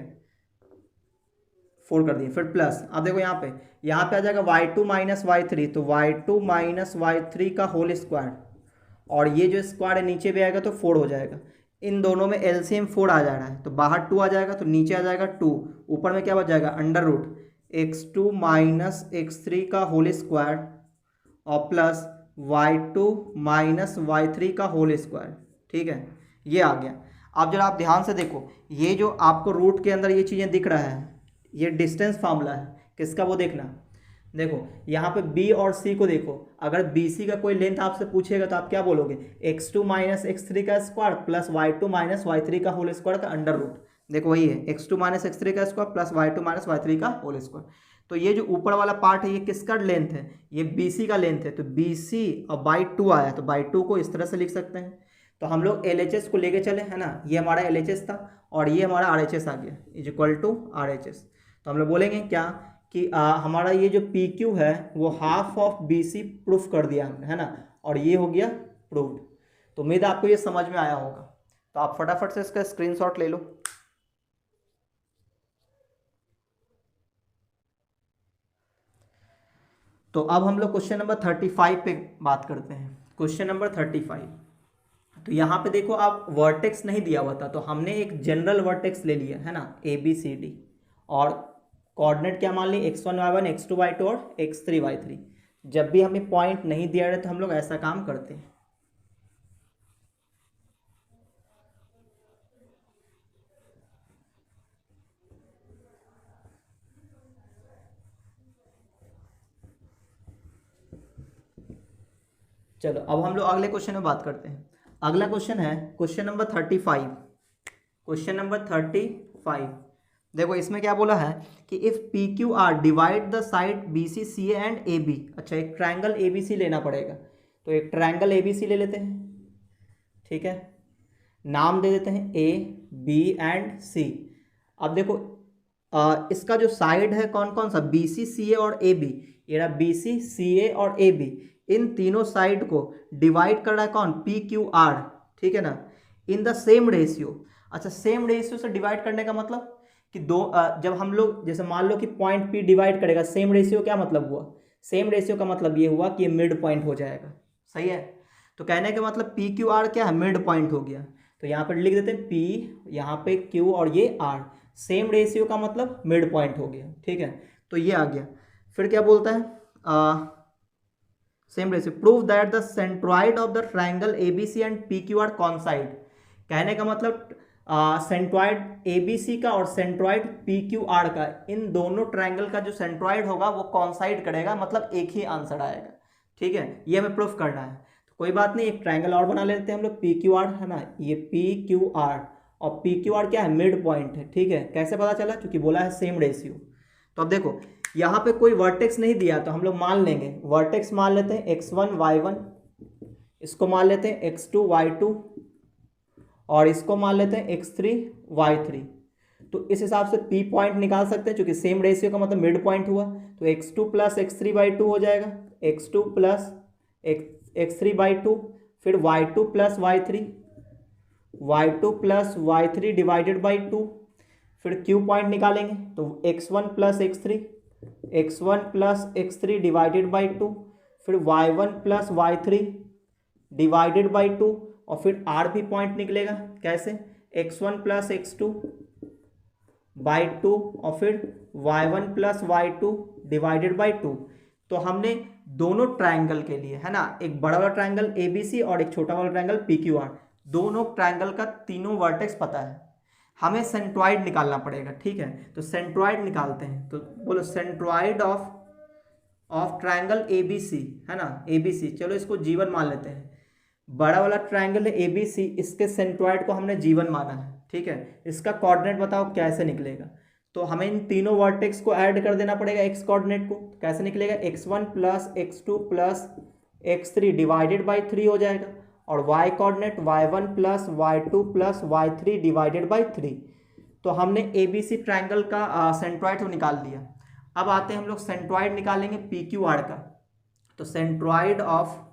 Speaker 1: 4 कर दिए, फिर प्लस। अब देखो यहाँ पे आ जाएगा y2 माइनस y3, तो y2 माइनस y3 का होल स्क्वायर, और ये जो स्क्वायर है नीचे भी आएगा तो 4 हो जाएगा। इन दोनों में एलसीएम 4 आ जा रहा है तो बाहर 2 आ जाएगा तो नीचे आ जाएगा 2, ऊपर में क्या बच जाएगा under root x2 minus x3 का होल स्क्वायर और प्लस y2 माइनस y3 का होल स्क्वायर, ठीक है, ये आ गया। अब जरा आप ध्यान से देखो, ये जो आपको रूट के अंदर ये चीज़ें दिख रहा है, ये डिस्टेंस फार्मूला है किसका, वो देखना। देखो यहाँ पे b और c को देखो, अगर BC का कोई लेंथ आपसे पूछेगा तो आप क्या बोलोगे, x2 माइनस x3 का square plus y2 minus y3 का होल स्क्वायर का अंडर रूट। देखो वही है x2 माइनस x3 का square plus y2 minus y3 का होल स्क्वायर। तो ये जो ऊपर वाला पार्ट है ये किसका लेंथ है, ये BC का लेंथ है, तो BC और बाई 2 आया, तो बाई 2 को इस तरह से लिख सकते हैं। तो हम लोग LHS को लेके चले, है ना, ये हमारा LHS था और ये हमारा RHS आ गया, इज इक्वल टू RHS। तो हम लोग बोलेंगे क्या कि हमारा ये जो PQ है वो हाफ ऑफ BC प्रूफ कर दिया हमने, है ना, और ये हो गया प्रूव्ड। तो उम्मीद है आपको ये समझ में आया होगा। तो आप फटाफट से इसका स्क्रीनशॉट ले लो। तो अब हम लोग क्वेश्चन नंबर 35 पे बात करते हैं। क्वेश्चन नंबर 35, तो यहाँ पे देखो आप वर्टेक्स नहीं दिया हुआ था, तो हमने एक जनरल वर्टेक्स ले लिया, है ना, ABCD, और कोऑर्डिनेट क्या मान ली, x1 y1 x2 y2 और x3 y3। जब भी हमें पॉइंट नहीं दिया रहे तो हम लोग ऐसा काम करते हैं। चलो अब हम लोग अगले क्वेश्चन में बात करते हैं। अगला क्वेश्चन है क्वेश्चन नंबर 35। क्वेश्चन नंबर 35, देखो इसमें क्या बोला है कि if PQR divide the side BC CA and AB। अच्छा, एक ट्रायंगल ABC लेना पड़ेगा, तो एक ट्रायंगल ABC ले लेते हैं, ठीक है, नाम दे देते हैं A B एंड C। अब देखो इसका जो साइड है कौन कौन सा, BC CA और AB, ये रहा BC CA और AB, इन तीनों साइड को डिवाइड कर रहा है कौन, PQR, ठीक है ना, इन द सेम रेशियो। अच्छा, सेम रेशियो से डिवाइड करने का मतलब कि जब हम लोग जैसे मान लो कि पॉइंट P डिवाइड करेगा, सेम रेशियो क्या मतलब हुआ, सेम रेशियो का मतलब ये हुआ कि ये मिड पॉइंट हो जाएगा, सही है। तो कहने का मतलब PQR क्या है, मिड पॉइंट हो गया। तो यहाँ पर लिख देते हैं P, यहाँ पे Q और ये R, सेम रेशियो का मतलब मिड पॉइंट हो गया, ठीक है। तो ये आ गया। फिर क्या बोलता है, same ratio, prove that the centroid of the triangle ABC and PQR कॉन्साइड। कहने का मतलब सेंट्रॉइड ABC का और सेंट्रॉइड PQR का, इन दोनों ट्राइंगल का जो सेंट्रॉइड होगा वो कॉन्साइड करेगा, मतलब एक ही आंसर आएगा, ठीक है। ये हमें प्रूफ करना है। तो कोई बात नहीं, एक ट्राइंगल और बना लेते हैं हम लोग, PQR, है ना, ये PQR, और PQR क्या है, मिड पॉइंट है, ठीक है। कैसे पता चला, क्योंकि बोला है सेम रेशियो। तो अब देखो यहाँ पे कोई वर्टेक्स नहीं दिया, तो हम लोग मान लेंगे, वर्टेक्स मान लेते हैं x1 y1, इसको मान लेते हैं x2 y2, और इसको मान लेते हैं x3 y3। तो इस हिसाब से P पॉइंट निकाल सकते हैं, क्योंकि सेम रेशियो का मतलब मिड पॉइंट हुआ। तो x2 प्लस x3 by 2 हो जाएगा, x2 प्लस x3 by 2, फिर y2 plus y3, y2 plus y3 divided by 2, फिर Q पॉइंट निकालेंगे, तो x1 plus x3, x1 plus x3 divided by 2, फिर y1 plus y3 divided by 2, और फिर R भी पॉइंट निकलेगा, कैसे, x1 प्लस x2 बाई 2, और फिर y1 plus y2 divided by 2। तो हमने दोनों ट्रायंगल के लिए, है ना, एक बड़ा वाला ट्रायंगल ABC और एक छोटा वाला ट्रायंगल PQR, दोनों ट्रायंगल का तीनों वर्टेक्स पता है, हमें सेंट्रॉइड निकालना पड़ेगा, ठीक है। तो सेंट्रॉइड निकालते हैं, तो बोलो सेंट्रॉइड ऑफ ट्रायंगल ABC, है ना, ABC, चलो इसको G1 मान लेते हैं। बड़ा वाला ट्रायंगल है ABC, इसके सेंट्रॉइड को हमने G1 माना है, ठीक है। इसका कोऑर्डिनेट बताओ कैसे निकलेगा। तो हमें इन तीनों वर्टेक्स को ऐड कर देना पड़ेगा x कोऑर्डिनेट को। कैसे निकलेगा, x1 plus x2 plus x3 divided by 3 हो जाएगा, और y coordinate y1 plus y2 plus y3 divided by 3। तो हमने ABC ट्रायंगल का सेंट्रॉइड तो निकाल दिया। अब आते हैं हम लोग सेंट्रॉइड निकालेंगे PQR का। तो सेंट्रॉइड ऑफ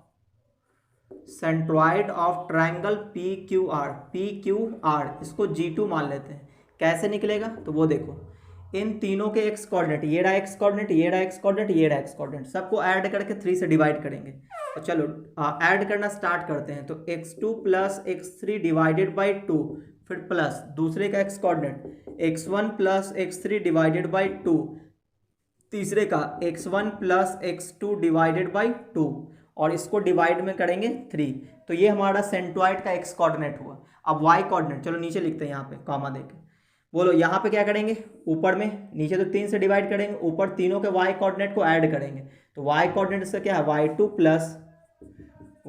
Speaker 1: ट्रायंगल PQR, इसको G2 मान लेते हैं। कैसे निकलेगा, तो वो देखो, इन तीनों के x कोऑर्डिनेट, ये रहा x कोऑर्डिनेट, ये रहा x कोऑर्डिनेट, ये रहा x कोऑर्डिनेट, सबको ऐड करके 3 से डिवाइड करेंगे। तो चलो ऐड करना स्टार्ट करते हैं। तो x2 plus x3 divided by 2, फिर प्लस दूसरे का x coordinate x1 plus x3 divided by 2, तीसरे का x1 plus x2 divided by 2, और इसको डिवाइड में करेंगे 3। तो ये हमारा सेंट्रॉइड का x कोऑर्डिनेट हुआ। अब y कोऑर्डिनेट चलो नीचे लिखते हैं, यहाँ पे कॉमा देके, बोलो यहाँ पे क्या करेंगे, ऊपर में, नीचे तो 3 से डिवाइड करेंगे, ऊपर तीनों के y कोऑर्डिनेट को ऐड करेंगे। तो y कोऑर्डिनेट से क्या है, y2 plus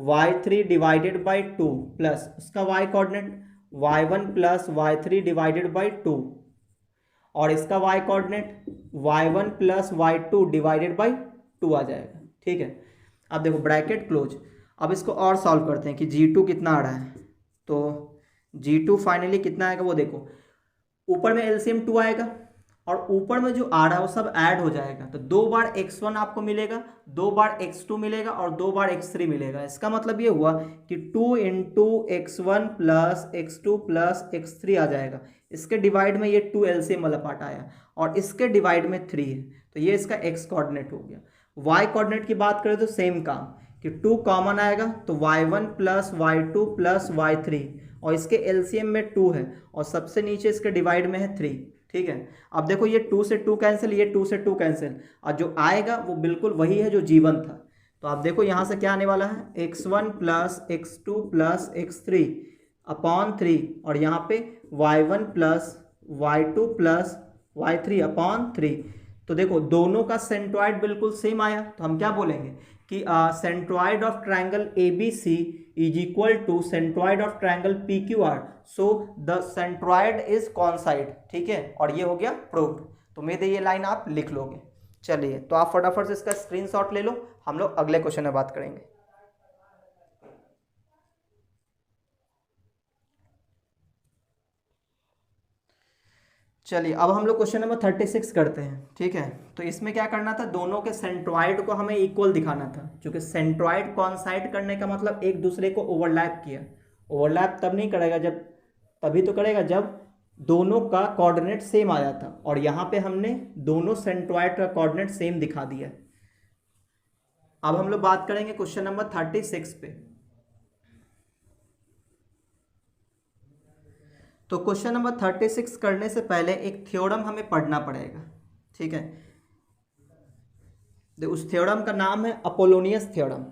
Speaker 1: y3 divided by 2, plus उसका y coordinate y1 plus y3 divided by 2, और इसका y coordinate y1 plus y2 divided by 2 आ जाएगा। ठीक है, अब देखो ब्रैकेट क्लोज। अब इसको और सॉल्व करते हैं कि g2 कितना आ रहा है। तो g2 फाइनली कितना आएगा वो देखो, ऊपर में एलसीएम 2 आएगा और ऊपर में जो आ रहा है वो सब ऐड हो जाएगा। तो 2 बार x1 आपको मिलेगा, 2 बार x2 मिलेगा और 2 बार x3 मिलेगा। इसका मतलब ये हुआ कि 2 into x1 plus x2 plus x3 आ जाएगा। इसके डिवाइड में ये 2 एलसीएम वाला पार्ट आया और इसके डिवाइड में 3 है, तो ये इसका x कोऑर्डिनेट हो गया। y कोऑर्डिनेट की बात करें तो सेम काम कि 2 कॉमन आएगा तो y1 plus y2 plus y3 और इसके एलसीएम में 2 है और सबसे नीचे इसके डिवाइड में है 3। ठीक है, अब देखो ये 2 से 2 कैंसिल, ये 2 से 2 कैंसिल और जो आएगा वो बिल्कुल वही है जो जीवन था। तो आप देखो यहाँ से क्या आने वाला है, x1 plus x2 plus x3 upon 3 और यहाँ पे y1 plus y2 plus y3 upon 3। तो देखो दोनों का सेंट्रॉइड बिल्कुल सेम आया, तो हम क्या बोलेंगे कि centroid of triangle ABC is equal to centroid of triangle PQR, so the centroid is coincide. ठीक है, और ये हो गया प्रूव्ड। तो उम्मीद है ये लाइन आप लिख लोगे। चलिए तो आप फटाफट से इसका स्क्रीनशॉट ले लो, हम लोग अगले क्वेश्चन में बात करेंगे। चलिए अब हम लोग क्वेश्चन नंबर 36 करते हैं। ठीक है, तो इसमें क्या करना था, दोनों के सेंट्रॉइड को हमें इक्वल दिखाना था, क्योंकि सेंट्रॉइड कॉन्साइड करने का मतलब एक दूसरे को ओवरलैप किया। ओवरलैप तब नहीं करेगा जब, तभी तो करेगा जब दोनों का कोऑर्डिनेट सेम आया था, और यहाँ पे हमने दोनों सेंट्रॉइड का कोऑर्डिनेट सेम दिखा दिया। अब हम लोग बात करेंगे क्वेश्चन नंबर 36 पे। तो क्वेश्चन नंबर 36 करने से पहले एक थ्योरम हमें पढ़ना पड़ेगा। ठीक है, तो उस थ्योरम का नाम है अपोलोनियस थ्योरम।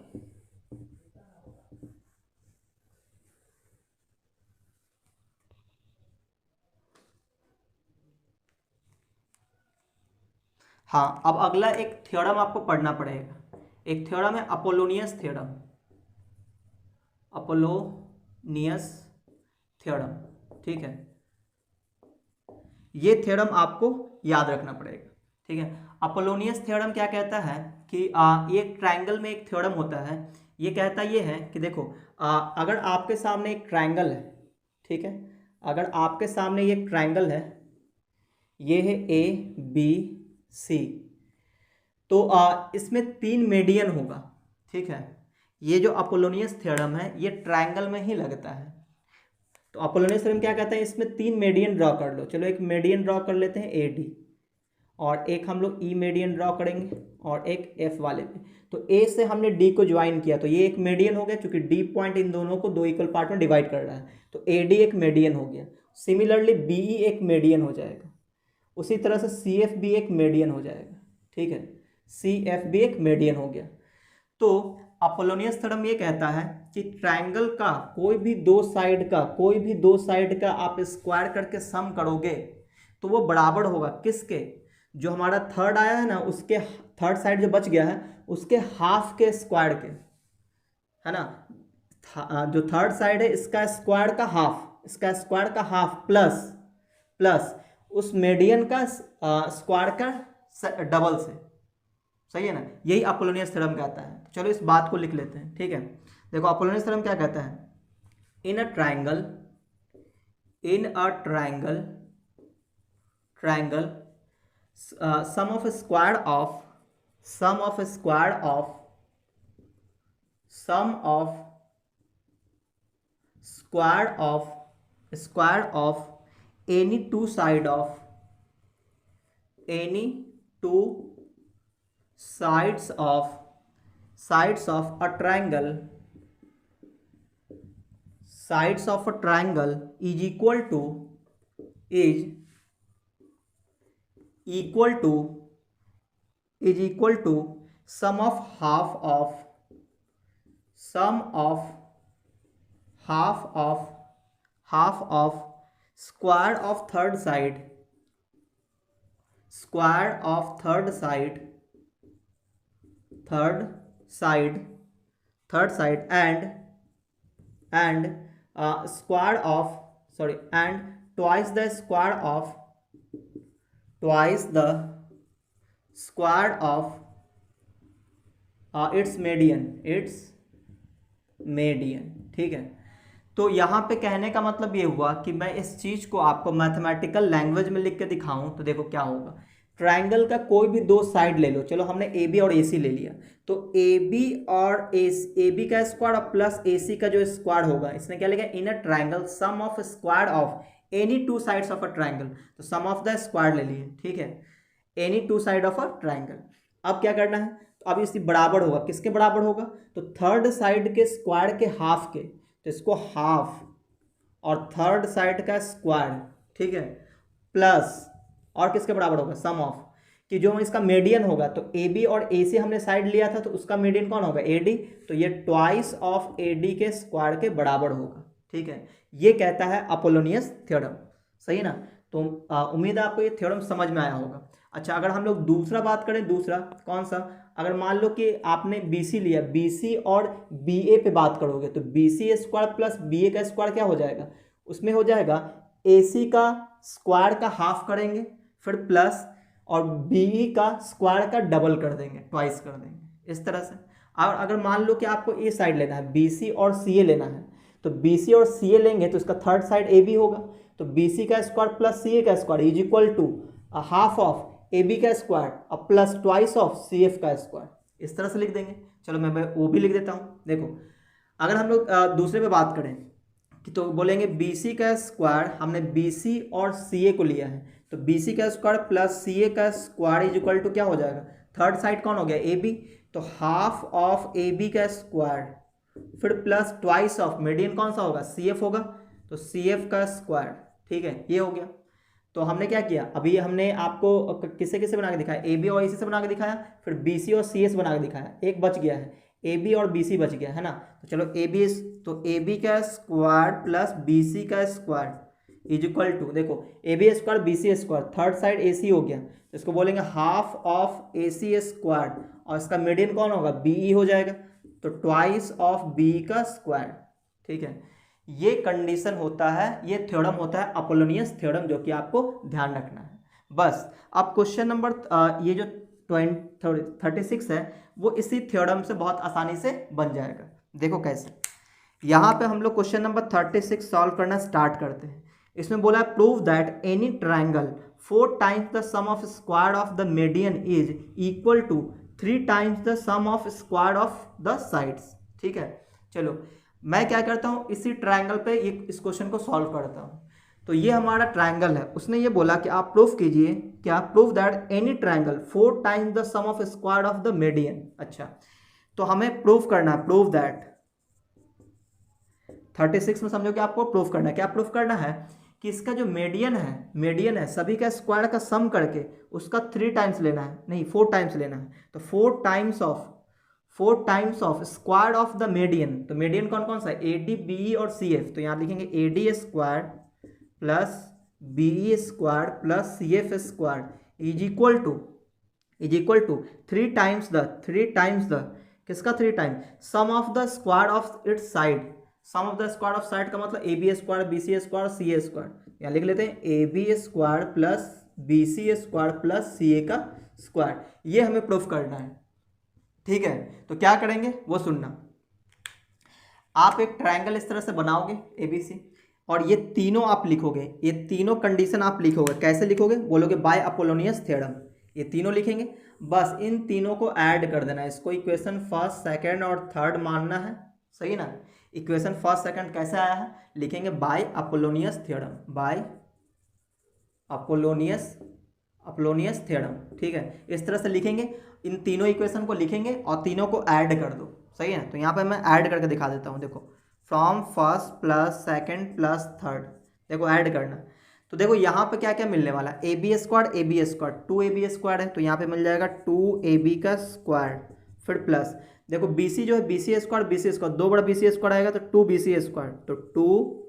Speaker 1: हाँ, अब अगला एक थ्योरम आपको पढ़ना पड़ेगा। एक थ्योरम है अपोलोनियस थ्योरम, अपोलोनियस थ्योरम। ठीक है, ये थ्योरम आपको याद रखना पड़ेगा। ठीक है, अपोलोनियस थ्योरम क्या कहता है कि ये ट्रायंगल में एक थ्योरम होता है। ये कहता ये है कि देखो अगर आपके सामने एक ट्रायंगल है, ठीक है, अगर आपके सामने ये ट्रायंगल है, ये है ABC, तो इसमें 3 मीडियन होगा। ठीक है, ये जो अपोलोनियस थ्योरम है ये ट्रायंगल में ही लगता है। तो अपोलोनियस थ्योरम क्या कहता है, इसमें 3 मीडियन ड्रॉ कर लो। चलो एक मीडियन ड्रॉ कर लेते हैं AD, और एक हम लोग E मीडियन ड्रॉ करेंगे और एक F वाले पे। तो A से हमने D को ज्वाइन किया तो ये एक मीडियन हो गया, क्योंकि D पॉइंट इन दोनों को 2 इक्वल पार्ट में डिवाइड कर रहा है, तो AD एक मीडियन हो गया। सिमिलरली BE एक मीडियन हो जाएगा, उसी तरह से CF भी एक मीडियन हो जाएगा। ठीक है, CF भी एक मीडियन हो गया। तो अपोलोनियस थ्योरम ये कहता है कि ट्रायंगल का कोई भी दो साइड का आप स्क्वायर करके सम करोगे तो वो बराबर होगा किसके, जो हमारा थर्ड आया है ना, उसके थर्ड साइड जो बच गया है उसके हाफ के स्क्वायर के, है ना। जो थर्ड साइड है इसका स्क्वायर का हाफ, इसका स्क्वायर का हाफ प्लस प्लस उस मीडियन का स्क्वायर का डबल से। सही है ना, यही अपोलोनियस थ्योरम कहता है। तो चलो इस बात को लिख लेते हैं। ठीक है, देखो अपोलोनियस थ्योरम क्या कहता है, in a triangle sum of square of square of any two sides of a triangle is equal to sum of half of square of third side and square of and twice the square of twice the square of it's median. ठीक है, तो यहाँ पे कहने का मतलब ये हुआ कि मैं इस चीज़ को आपको मैथमेटिकल लैंग्वेज में लिख के दिखाऊं तो देखो क्या होगा। ट्रायंगल का कोई भी दो साइड ले लो, चलो हमने ए बी और ए सी ले लिया, तो ए बी और ए बी का स्क्वायर और प्लस ए सी का जो स्क्वायर होगा, इसने क्या लिखा, in a triangle sum of square of any two sides of a triangle, तो सम ऑफ द स्क्वायर ले लिए। ठीक है, any two side of a triangle. अब क्या करना है, तो अब इसी बराबर होगा, किसके बराबर होगा, तो थर्ड साइड के स्क्वायर के हाफ के, तो इसको हाफ और थर्ड साइड का स्क्वायर, ठीक है, प्लस और किसके बराबर होगा, सम ऑफ, कि जो इसका मीडियन होगा, तो ए बी और ए सी हमने साइड लिया था, तो उसका मीडियन कौन होगा, ए डी, तो ये ट्वाइस ऑफ ए डी के स्क्वायर के बराबर होगा। ठीक है, ये कहता है अपोलोनियस थ्योरम। सही ना, तो उम्मीद है आपको ये थ्योरम समझ में आया होगा। अच्छा, अगर हम लोग दूसरा बात करें, दूसरा कौन सा, अगर मान लो कि आपने BC लिया, BC और BA पे बात करोगे, तो BC स्क्वायर प्लस BA का स्क्वायर क्या हो जाएगा, उसमें हो जाएगा AC का स्क्वायर का हाफ करेंगे, फिर प्लस और BE का स्क्वायर का डबल कर देंगे, ट्वाइस कर देंगे, इस तरह से। और अगर मान लो कि आपको ये साइड लेना है, BC और CA लेना है, तो BC और CA लेंगे तो इसका थर्ड साइड AB होगा, तो BC का स्क्वायर प्लस CA का square is equal to half of AB का स्क्वायर और प्लस ट्वाइस ऑफ CF का स्क्वायर, इस तरह से लिख देंगे। चलो मैं वो भी लिख देता हूँ। देखो, अगर हम लोग दूसरे पे बात करें कि तो बोलेंगे BC का स्क्वायर, हमने BC और CA को लिया है, तो BC का स्क्वायर प्लस CA का स्क्वायर इज इक्वल टू क्या हो जाएगा, थर्ड साइड कौन हो गया, AB, तो हाफ ऑफ AB का स्क्वायर, फिर प्लस ट्वाइस ऑफ मीडियन कौन सा होगा, CF होगा, तो CF का स्क्वायर। ठीक है, ये हो गया। तो हमने क्या किया, अभी हमने आपको किसे किसे बना के दिखाया, ए बी और ए सी से बना के दिखाया, फिर बी सी और सी एस बना के दिखाया, एक बच गया है, ए बी और बी सी बच गया है ना। तो चलो ए बी, तो ए बी का स्क्वायर प्लस बी सी का स्क्वायर इज इक्वल टू, देखो A B square B C square, third side A C हो गया, तो इसको बोलेंगे half of A C square, और इसका मीडियन कौन होगा, बी ई हो जाएगा, तो ट्वाइस ऑफ बी का स्क्वायर। ठीक है, ये कंडीशन होता है, ये थ्योरम होता है अपोलोनियस थ्योरम, जो कि आपको ध्यान रखना है। बस अब क्वेश्चन नंबर ये जो 36 है, वो इसी थ्योरम से बहुत आसानी से बन जाएगा। देखो कैसे, यहाँ पे हम लोग क्वेश्चन नंबर 36 सॉल्व करना स्टार्ट करते हैं। इसमें बोला है prove that any triangle 4 times the sum of square of the median is equal to 3 times the sum of square of the sides. ठीक है, चलो मैं क्या करता हूँ, इसी ट्रायंगल पे इस क्वेश्चन को सॉल्व करता हूँ। तो ये हमारा ट्रायंगल है, उसने ये बोला कि आप प्रूफ कीजिए, क्या, proof that any triangle 4 times the sum of square of the median. अच्छा, तो हमें प्रूफ करना है, प्रूफ दैट 36 में समझो कि आपको प्रूफ करना है, क्या प्रूफ करना है, कि इसका जो मीडियन है सभी का स्क्वायर का सम करके उसका 3 टाइम्स लेना है, नहीं 4 टाइम्स लेना है, तो 4 times of square of the median, तो मीडियन कौन कौन सा है, ए डी बी ई और सी एफ, तो यहाँ लिखेंगे A D square plus B E square plus C F square is equal to 3 times the किसका 3 times, sum of the square of its side, sum of the square of side का मतलब A B square B C square C A square, यहाँ लिख लेते हैं A B square plus B C square plus C A का square, ये हमें proof करना है। ठीक है, तो क्या करेंगे वो सुनना, आप एक ट्रायंगल इस तरह से बनाओगे एबीसी, और ये तीनों आप लिखोगे, ये तीनों कंडीशन आप लिखोगे, कैसे लिखोगे, बोलोगे बाय अपोलोनियस थ्योरम, ये तीनों लिखेंगे, बस इन तीनों को ऐड कर देना है, इसको इक्वेशन फर्स्ट सेकंड और थर्ड मानना है। सही ना, इक्वेशन फर्स्ट सेकंड कैसे आया है, लिखेंगे by Apollonius theorem, by Apollonius theorem. ठीक है, इस तरह से लिखेंगे, इन तीनों इक्वेशन को लिखेंगे और तीनों को ऐड कर दो। सही है, तो यहाँ पे मैं ऐड करके दिखा देता हूँ, देखो from first plus second plus third, देखो ऐड करना, तो देखो यहाँ पे क्या क्या मिलने वाला है, A B square 2 A B square है, तो यहाँ पे मिल जाएगा 2 ए बी का स्क्वायर, फिर प्लस देखो बी सी जो है बी सी स्क्वायर 2 बार बी सी स्क्वायर आएगा, तो 2 बी सी स्क्वायर, तो 2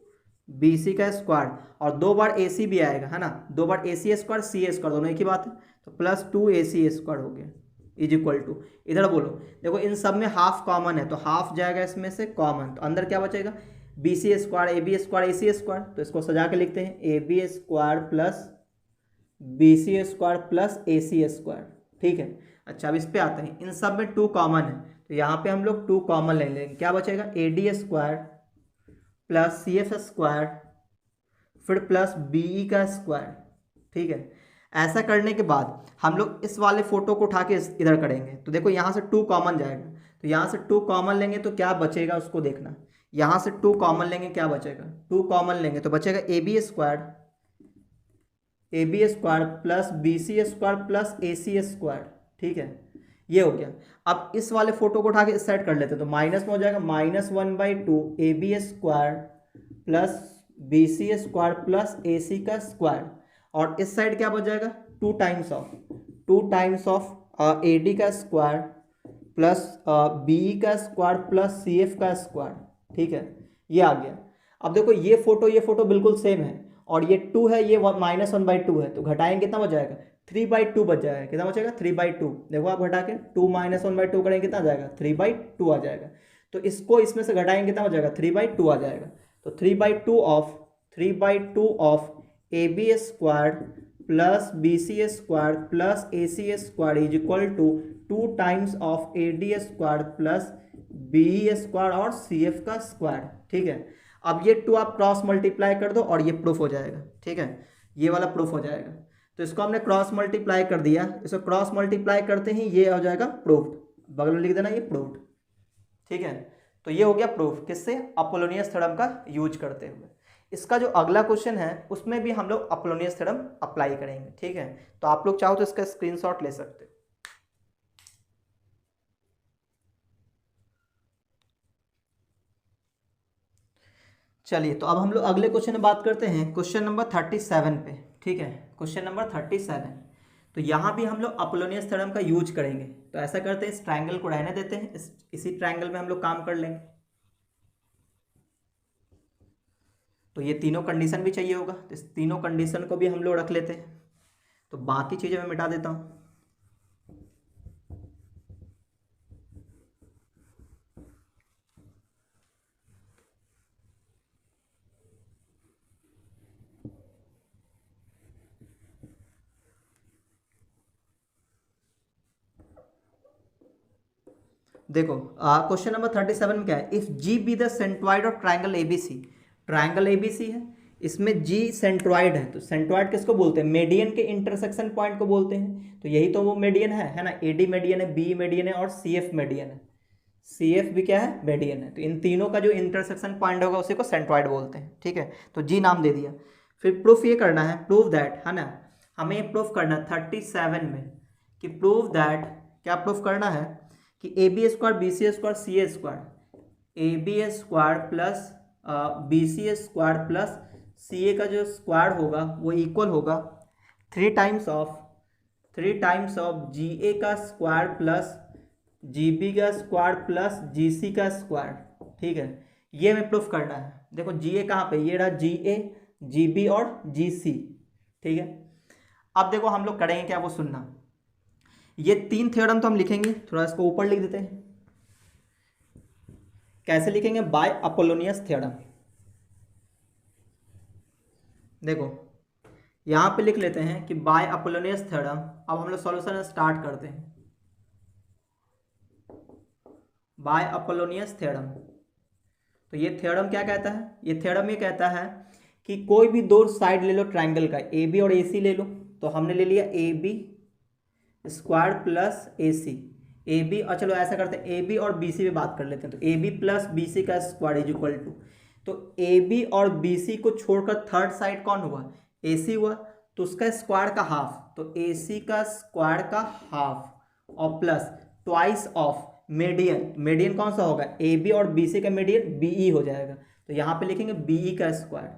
Speaker 1: बी सी का स्क्वायर, और 2 बार ए सी भी आएगा है ना, 2 बार ए C square C A square दोनों एक ही बात है, तो प्लस 2 ए सी स्क्वायर हो गया इज इक्वल टू, इधर बोलो, देखो इन सब में हाफ कॉमन है, तो हाफ जाएगा इसमें से कॉमन, तो अंदर क्या बचेगा, B C square A C square, तो इसको सजा के लिखते हैं A B square plus B C square plus A C square. ठीक है, अच्छा अब इस पे आते हैं, इन सब में 2 कॉमन है तो यहाँ पे हम लोग 2 कॉमन ले लेंगे, क्या बचेगा A D square plus C F square फिर प्लस बी ई का स्क्वायर। ठीक है, ऐसा करने के बाद हम लोग इस वाले फोटो को उठा के इधर करेंगे तो देखो यहाँ से 2 कॉमन जाएगा, तो यहाँ से 2 कॉमन लेंगे तो क्या बचेगा उसको देखना। यहाँ से 2 कॉमन लेंगे क्या बचेगा, 2 कॉमन लेंगे तो बचेगा A B square plus B C square plus A C square. ठीक है, ये हो गया। अब इस वाले फोटो को उठा के इस साइड कर लेते हैं तो माइनस में हो जाएगा -1/2 A B square plus B C square plus A C का स्क्वायर, और इस साइड क्या बच जाएगा 2 टाइम्स ऑफ ए डी का स्क्वायर प्लस बी ई का स्क्वायर प्लस सी एफ का स्क्वायर। ठीक है, ये आ गया। अब देखो ये फोटो बिल्कुल सेम है और ये 2 है, ये -1/2 है, तो घटाएंगे कितना बच जाएगा 3/2 बच जाएगा। कितना बचेगा 3/2। देखो आप घटा के 2 - 1/2 करेंगे कितना आ जाएगा 3/2 आ जाएगा। तो इसको इसमें से घटाएंगे कितना हो जाएगा 3/2 आ जाएगा। तो 3/2 of A B square plus B C square plus A C square is equal to 2 times of A D square plus B E square और सी एफ का स्क्वायर। ठीक है, अब ये 2 आप क्रॉस मल्टीप्लाई कर दो और ये प्रूफ हो जाएगा। ठीक है, ये वाला प्रूफ हो जाएगा। तो इसको हमने क्रॉस मल्टीप्लाई कर दिया, इसको क्रॉस मल्टीप्लाई करते ही ये हो जाएगा प्रूफ्ड, बगल में लिख देना ये प्रूफ्ड। ठीक है, तो ये हो गया प्रूफ, किससे, अपोलोनियस थ्योरम का यूज करते हुए। इसका जो अगला क्वेश्चन है उसमें भी हम लोग अपोलोनियस थ्योरम अप्लाई करेंगे। ठीक है, तो आप लोग चाहो तो इसका स्क्रीनशॉट ले सकते हो। चलिए, तो अब हम लोग अगले क्वेश्चन में बात करते हैं, क्वेश्चन नंबर 37 पे। ठीक है, क्वेश्चन नंबर 37। तो यहाँ भी हम लोग अपोलोनियस थ्योरम का यूज करेंगे। तो ऐसा करते हैं, इस ट्रायंगल को रहने देते हैं, इसी ट्रायंगल में हम लोग काम कर लेंगे। तो ये तीनों कंडीशन भी चाहिए होगा, तो इस तीनों कंडीशन को भी हम लोग रख लेते हैं। तो बाकी चीज़ें मैं मिटा देता हूँ। देखो क्वेश्चन नंबर 37 में क्या है, if G be the centroid of triangle ABC. Triangle ABC है, इसमें जी सेंट्रॉइड है, तो सेंट्रॉइड किसको बोलते हैं, मीडियन के इंटरसेक्शन पॉइंट को बोलते हैं। तो यही तो वो मीडियन है ना, एडी मीडियन है, बी मीडियन है और सी एफ मीडियन है। सी एफ भी क्या है, मीडियन है। तो इन तीनों का जो इंटरसेक्शन पॉइंट होगा उसी को सेंट्रॉइड बोलते हैं। ठीक है, तो जी नाम दे दिया। फिर प्रूफ ये करना है, प्रूफ दैट, है ना, हमें प्रूफ करना है 37 में कि प्रूफ दैट, क्या प्रूफ करना है कि A B square B C square C A square, A B square plus B C square plus C A का जो स्क्वायर होगा वो इक्वल होगा 3 टाइम्स ऑफ जी ए का स्क्वायर प्लस जी बी का स्क्वायर प्लस जी सी का square. ठीक है, ये हमें प्रूफ करना है। देखो जी ए कहाँ पे, ये रहा जी ए, जी बी और जी सी। ठीक है, अब देखो हम लोग करेंगे क्या, वो सुनना। ये 3 थ्योरम तो हम लिखेंगे, थोड़ा इसको ऊपर लिख देते हैं। कैसे लिखेंगे, बाय अपोलोनियस थ्योरम। देखो यहां पे लिख लेते हैं कि बाय अपोलोनियस थ्योरम। अब हम लोग सॉल्यूशन स्टार्ट करते हैं। बाय अपोलोनियस थ्योरम, तो ये थ्योरम क्या कहता है, ये थ्योरम ये कहता है कि कोई भी 2 साइड ले लो ट्राइंगल का, ए बी और ए सी ले लो। तो हमने ले लिया A B square plus A C, A B, और चलो ऐसा करते हैं ए बी और बी सी पे बात कर लेते हैं। तो A B plus B C का स्क्वायर इज इक्वल टू, तो ए बी और बी सी को छोड़कर थर्ड साइड कौन हुआ, ए सी हुआ, तो उसका स्क्वायर का हाफ, तो ए सी का स्क्वायर का हाफ और plus twice of median. Median कौन सा होगा, ए बी और बी सी का मीडियन बी ई हो जाएगा। तो यहाँ पे लिखेंगे बी ई का स्क्वायर,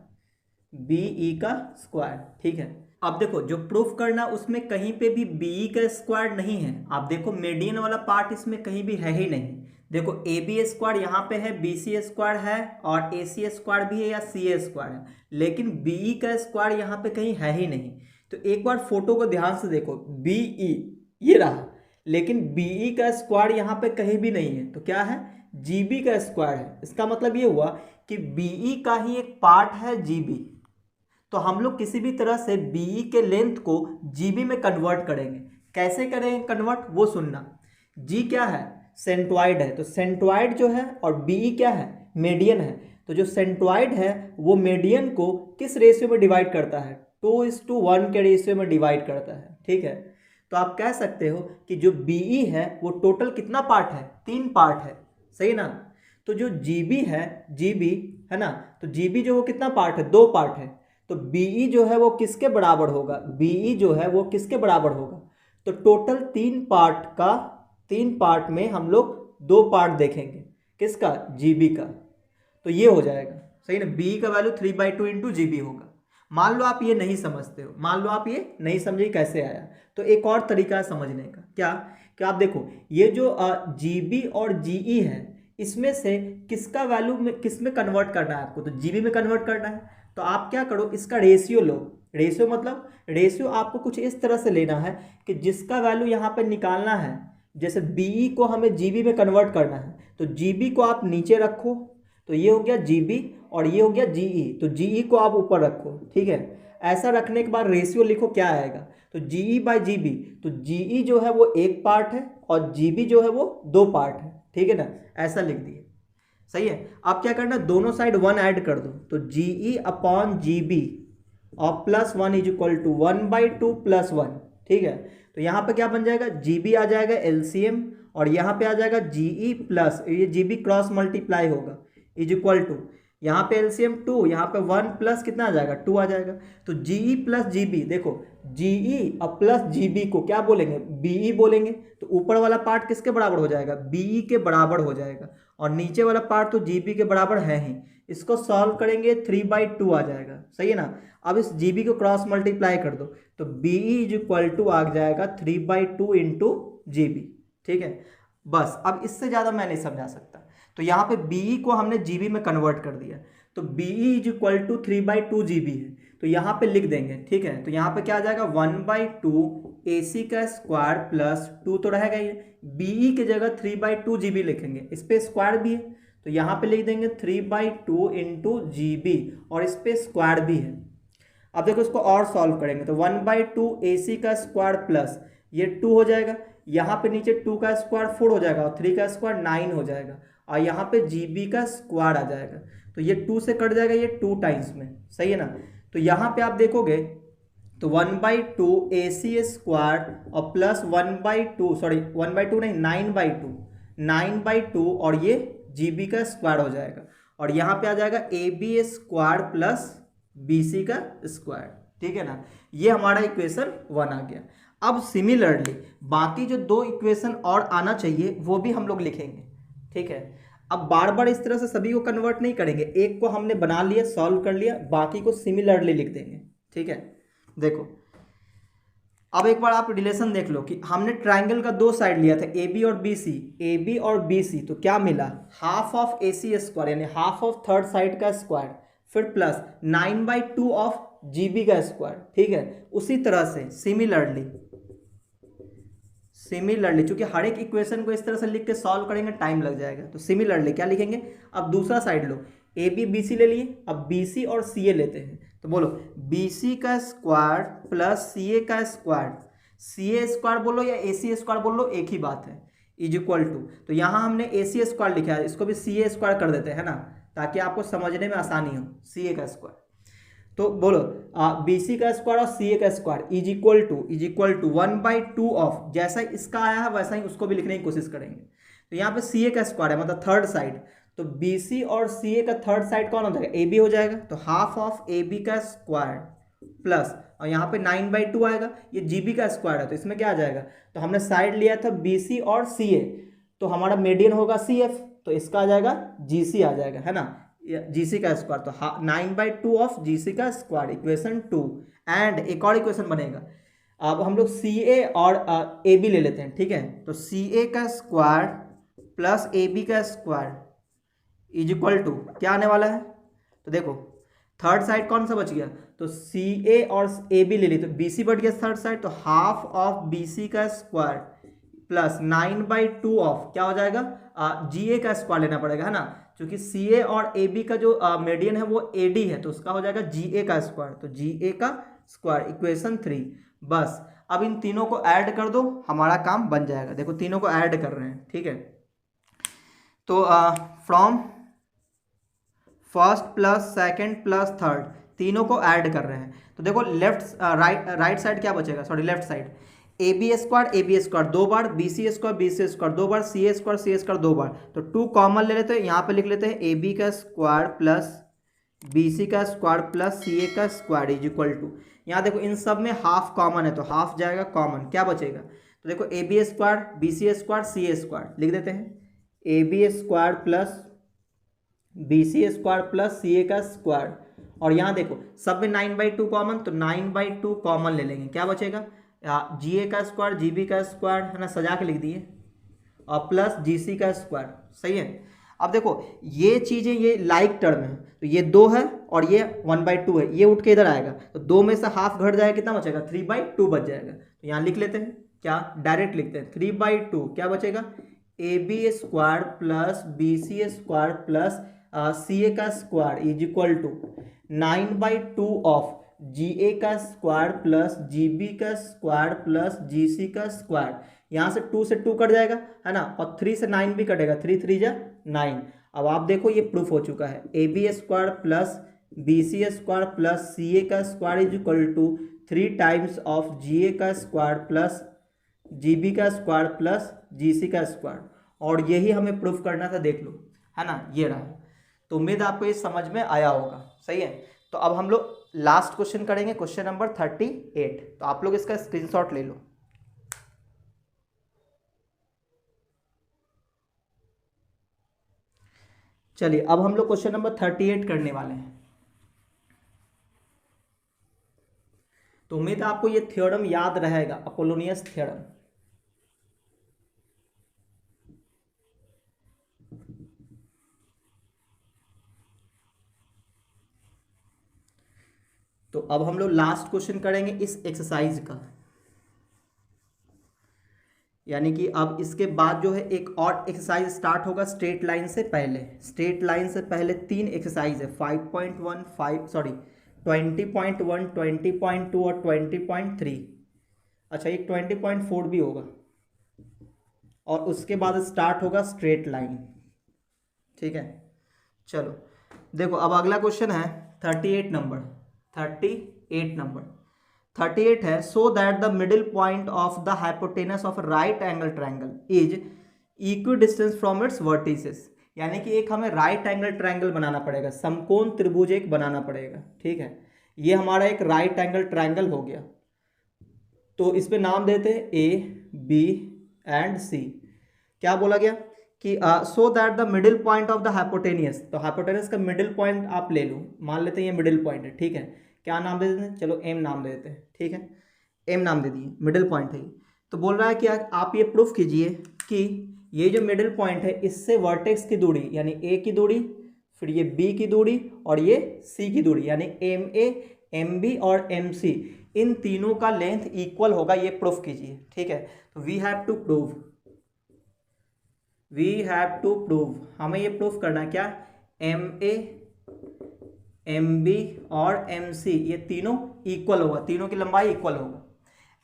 Speaker 1: बी ई का स्क्वायर। ठीक है, अब देखो जो प्रूफ करना उसमें कहीं पे भी बी ई का स्क्वायर नहीं है। आप देखो मीडियन वाला पार्ट इसमें कहीं भी है ही नहीं। देखो ए बी स्क्वायर यहाँ पे है, बी सी स्क्वायर है और ए सी स्क्वायर भी है या सी ए स्क्वायर है, लेकिन बी ई का स्क्वायर यहाँ पे कहीं है ही नहीं। तो एक बार फोटो को ध्यान से देखो, बी ई ये रहा, लेकिन बी ई का स्क्वायर यहाँ पे कहीं भी नहीं है। तो क्या है, जी बी का स्क्वायर है। इसका मतलब ये हुआ कि बी ई का ही एक पार्ट है जी बी। तो हम लोग किसी भी तरह से बीई के लेंथ को जीबी में कन्वर्ट करेंगे। कैसे करेंगे कन्वर्ट, वो सुनना। जी क्या है, सेंट्रॉइड है, तो सेंट्रॉइड जो है और बीई क्या है, मीडियन है। तो जो सेंट्रॉइड है वो मीडियन को किस रेशियो में डिवाइड करता है, 2:1 के रेशियो में डिवाइड करता है। ठीक है, तो आप कह सकते हो कि जो बीई है वो टोटल कितना पार्ट है, 3 पार्ट है, सही ना। तो जो जीबी है, जीबी है ना, तो जीबी जो वो कितना पार्ट है, 2 पार्ट है। तो बीई जो है वो किसके बराबर होगा, बीई जो है वो किसके बराबर होगा, तो टोटल 3 पार्ट में हम लोग 2 पार्ट देखेंगे, किसका, जीबी का। तो ये हो जाएगा, सही ना, बी का वैल्यू 3/2 इंटू जीबी होगा। मान लो आप ये नहीं समझते हो, मान लो आप ये नहीं समझे कैसे आया, तो एक और तरीका है समझने का। क्या, कि आप देखो ये जो जीबी और जीई है, इसमें से किसका वैल्यू में किस में कन्वर्ट करना है आपको, तो जीबी में कन्वर्ट करना है। तो आप क्या करो, इसका रेशियो लो। रेशियो मतलब, रेशियो आपको कुछ इस तरह से लेना है कि जिसका वैल्यू यहाँ पर निकालना है, जैसे बीई को हमें जीबी में कन्वर्ट करना है, तो जीबी को आप नीचे रखो, तो ये हो गया जीबी, और ये हो गया जीई, तो जीई को आप ऊपर रखो। ठीक है, ऐसा रखने के बाद रेशियो लिखो, क्या आएगा, तो जीई बाय जीबी, तो जीई जो है वो 1 पार्ट है और जीबी जो है वो 2 पार्ट है। ठीक है ना, ऐसा लिख दिए, सही है। अब क्या करना, दोनों साइड 1 ऐड कर दो, तो जीई अपॉन जीबी और +1 इज इक्वल टू 1/2 +1। ठीक है, तो यहाँ पे क्या बन जाएगा, जीबी आ जाएगा एलसीएम, और यहाँ पे आ जाएगा जीई प्लस ये जीबी क्रॉस मल्टीप्लाई होगा इज इक्वल टू, यहाँ पे एलसीएम 2, यहाँ पे 1 प्लस कितना आ जाएगा, 2 आ जाएगा। तो जीई प्लस जीबी, देखो जीई और प्लस जीबी को क्या बोलेंगे, बीई बोलेंगे। तो ऊपर वाला पार्ट किसके बराबर हो जाएगा, बीई के बराबर हो जाएगा, और नीचे वाला पार्ट तो जीबी के बराबर है ही। इसको सॉल्व करेंगे 3/2 आ जाएगा, सही है ना। अब इस जीबी को क्रॉस मल्टीप्लाई कर दो, तो बीई इज इक्वल टू आ जाएगा 3/2 इंटू जीबी। ठीक है, बस अब इससे ज़्यादा मैं नहीं समझा सकता। तो यहाँ पे बीई को हमने जीबी में कन्वर्ट कर दिया, तो BE is equal to 3/2 GB है, तो यहाँ पे लिख देंगे। ठीक है, तो यहाँ पे क्या आ जाएगा, 1/2 AC का स्क्वायर प्लस 2 तो रहेगा ही, बीई की जगह 3/2 जीबी लिखेंगे, इस पे स्क्वायर भी है, तो यहाँ पे लिख देंगे 3/2 इंटू जीबी, और इस पे स्क्वायर भी है। अब देखो इसको और सॉल्व करेंगे, तो 1/2 AC का स्क्वायर प्लस ये 2 हो जाएगा, यहाँ पे नीचे 2 का स्क्वायर 4 हो जाएगा, और 3 का स्क्वायर 9 हो जाएगा, और यहाँ पे जीबी का स्क्वायर आ जाएगा, तो ये 2 से कट जाएगा, ये 2 टाइम्स में, सही है ना। तो यहाँ पे आप देखोगे तो 1/2 AC स्क्वायर और प्लस 1/2 सॉरी 1/2 नहीं 9/2 और ये जीबी का स्क्वायर हो जाएगा, और यहाँ पे आ जाएगा AB स्क्वायर प्लस BC का स्क्वायर। ठीक है ना, ये हमारा इक्वेशन 1 आ गया। अब सिमिलरली बाकी जो 2 इक्वेशन और आना चाहिए वो भी हम लोग लिखेंगे। ठीक है, अब बार बार इस तरह से सभी को कन्वर्ट नहीं करेंगे, एक को हमने बना लिया, सॉल्व कर लिया, बाकी को सिमिलरली लिख देंगे। ठीक है, देखो अब एक बार आप रिलेशन देख लो कि हमने ट्राइंगल का 2 साइड लिया था, AB और BC, तो क्या मिला, हाफ ऑफ AC स्क्वायर यानी हाफ ऑफ थर्ड साइड का स्क्वायर, फिर प्लस 9/2 ऑफ GB का स्क्वायर। ठीक है, उसी तरह से सिमिलरली चूंकि हर एक इक्वेशन को इस तरह से लिख के सॉल्व करेंगे टाइम लग जाएगा, तो सिमिलरली क्या लिखेंगे, अब दूसरा साइड लो, AB BC ले लिए, अब BC और CA लेते हैं, तो बोलो BC का स्क्वायर प्लस CA का स्क्वायर, CA स्क्वायर बोलो या AC स्क्वायर बोलो एक ही बात है, इज इक्वल टू, तो यहाँ हमने AC स्क्वायर लिखा है, इसको भी CA स्क्वायर कर देते हैं ना, ताकि आपको समझने में आसानी हो, CA का स्क्वायर। तो बोलो BC का स्क्वायर और CA का square is equal to 1/2 of, जैसा इसका आया है वैसा ही उसको भी लिखने की कोशिश करेंगे। तो यहाँ पे CA का स्क्वायर है मतलब थर्ड साइड, तो BC और CA का थर्ड साइड कौन हो जाएगा, AB हो जाएगा, तो हाफ ऑफ AB का स्क्वायर प्लस, और यहाँ पे 9/2 आएगा, ये GB का स्क्वायर है, तो इसमें क्या आ जाएगा, तो हमने साइड लिया था BC और CA, तो हमारा मीडियन होगा CF, तो इसका आ जाएगा GC आ जाएगा, है ना, GC का स्क्वायर, तो 9/2 ऑफ GC का स्क्वायर, इक्वेशन 2। एंड एक और इक्वेशन बनेगा, अब हम लोग CA और AB ले लेते हैं। ठीक है, तो CA का स्क्वायर प्लस AB का स्क्वायर इज इक्वल टू क्या आने वाला है, तो देखो थर्ड साइड कौन सा बच गया, तो CA और AB ले ली, तो BC बढ़ गया थर्ड साइड, तो हाफ ऑफ BC का स्क्वायर प्लस 9/2 ऑफ क्या हो जाएगा, जी ए का स्क्वायर लेना पड़ेगा, है ना, क्योंकि सी ए और ए बी का जो मीडियन है वो ए डी है, तो उसका हो जाएगा जी ए का स्क्वायर, तो जी ए का स्क्वायर इक्वेशन 3। बस अब इन तीनों को ऐड कर दो, हमारा काम बन जाएगा। देखो तीनों को ऐड कर रहे हैं, ठीक है, तो from first plus second plus third तीनों को ऐड कर रहे हैं, तो देखो लेफ्ट राइट साइड क्या बचेगा, sorry left side A B square दो बार, बी सी स्क्वायर दो बार, सी स्क्वायर दो बार, तो 2 कॉमन ले लेते हैं, यहाँ पे लिख लेते हैं ए बी का स्क्वायर प्लस बी सी का स्क्वायर प्लस सी ए का स्क्वायर इज इक्वल टू, यहाँ देखो इन सब में हाफ कॉमन है तो हाफ जाएगा कॉमन, क्या बचेगा, तो देखो A B square B C square C A square लिख देते हैं, A B square plus B C square plus C A का स्क्वायर, और यहाँ देखो सब में 9/2 कॉमन, तो 9/2 कॉमन ले लेंगे, क्या बचेगा, जी ए का स्क्वायर जी बी का स्क्वायर, है ना, सजा के लिख दिए, और प्लस जी सी का स्क्वायर, सही है। अब देखो ये चीज़ें ये लाइक टर्म है, तो ये 2 है और ये 1/2 है, ये उठ के इधर आएगा, तो 2 में से हाफ घट जाएगा, कितना बचेगा, 3/2 बच जाएगा, तो यहाँ लिख लेते हैं, क्या डायरेक्ट लिखते हैं 3/2, क्या बचेगा, A B square plus B C square plus C A का square is equal to 9/2 of G A का स्क्वायर प्लस जी बी का स्क्वायर प्लस जी सी का स्क्वायर, यहाँ से 2 से 2 कट जाएगा, है ना, और 3 से 9 भी कटेगा, 3 3 जा 9। अब आप देखो ये प्रूफ हो चुका है, A B square plus B C square plus C A का square is equal to 3 times of G A का स्क्वायर प्लस जी बी का स्क्वायर प्लस जी सी का स्क्वायर, और यही हमें प्रूफ करना था, देख लो, है ना, ये रहा। तो उम्मीद आपको ये समझ में आया होगा, सही है। तो अब हम लोग लास्ट क्वेश्चन करेंगे, क्वेश्चन नंबर 38, तो आप लोग इसका स्क्रीनशॉट ले लो। चलिए अब हम लोग क्वेश्चन नंबर 38 करने वाले हैं। तो उम्मीद है आपको ये थ्योरम याद रहेगा, अपोलोनियस थ्योरम। तो अब हम लोग लास्ट क्वेश्चन करेंगे इस एक्सरसाइज का, यानी कि अब इसके बाद जो है एक और एक्सरसाइज स्टार्ट होगा स्ट्रेट लाइन से पहले। स्ट्रेट लाइन से पहले 3 एक्सरसाइज है, 5.1 20.1 20.2 और 20.3। अच्छा एक 20.4 भी होगा, और उसके बाद स्टार्ट होगा स्ट्रेट लाइन, ठीक है। चलो देखो अब अगला क्वेश्चन है 38 नंबर। 38 है, so that the middle point of the hypotenuse of right angle triangle is equi distance from its vertices, यानी कि एक हमें राइट एंगल ट्रायंगल बनाना पड़ेगा, समकोण त्रिभुज एक बनाना पड़ेगा, ठीक है। ये हमारा एक राइट एंगल ट्रायंगल हो गया, तो इस पे नाम देते हैं ए बी एंड सी। क्या बोला गया कि सो that the middle point of the hypotenuse, तो हाइपोटेनस का मिडिल पॉइंट आप ले लो, मान लेते हैं ये मिडिल पॉइंट है, ठीक है। क्या नाम दे देते हैं, चलो एम नाम दे देते हैं, ठीक है, एम नाम दे दिए, मिडिल पॉइंट है। तो बोल रहा है कि आप ये प्रूफ कीजिए कि ये जो मिडिल पॉइंट है इससे वर्टेक्स की दूरी यानी ए की दूरी, फिर ये बी की दूरी और ये सी की दूरी यानी एम ए एम बी और एम सी, इन तीनों का लेंथ इक्वल होगा, ये प्रूफ कीजिए, ठीक है। तो वी हैव टू प्रूव, हमें ये प्रूफ करना है क्या, एम ए एम बी और एम सी ये तीनों इक्वल होगा, तीनों की लंबाई इक्वल होगा।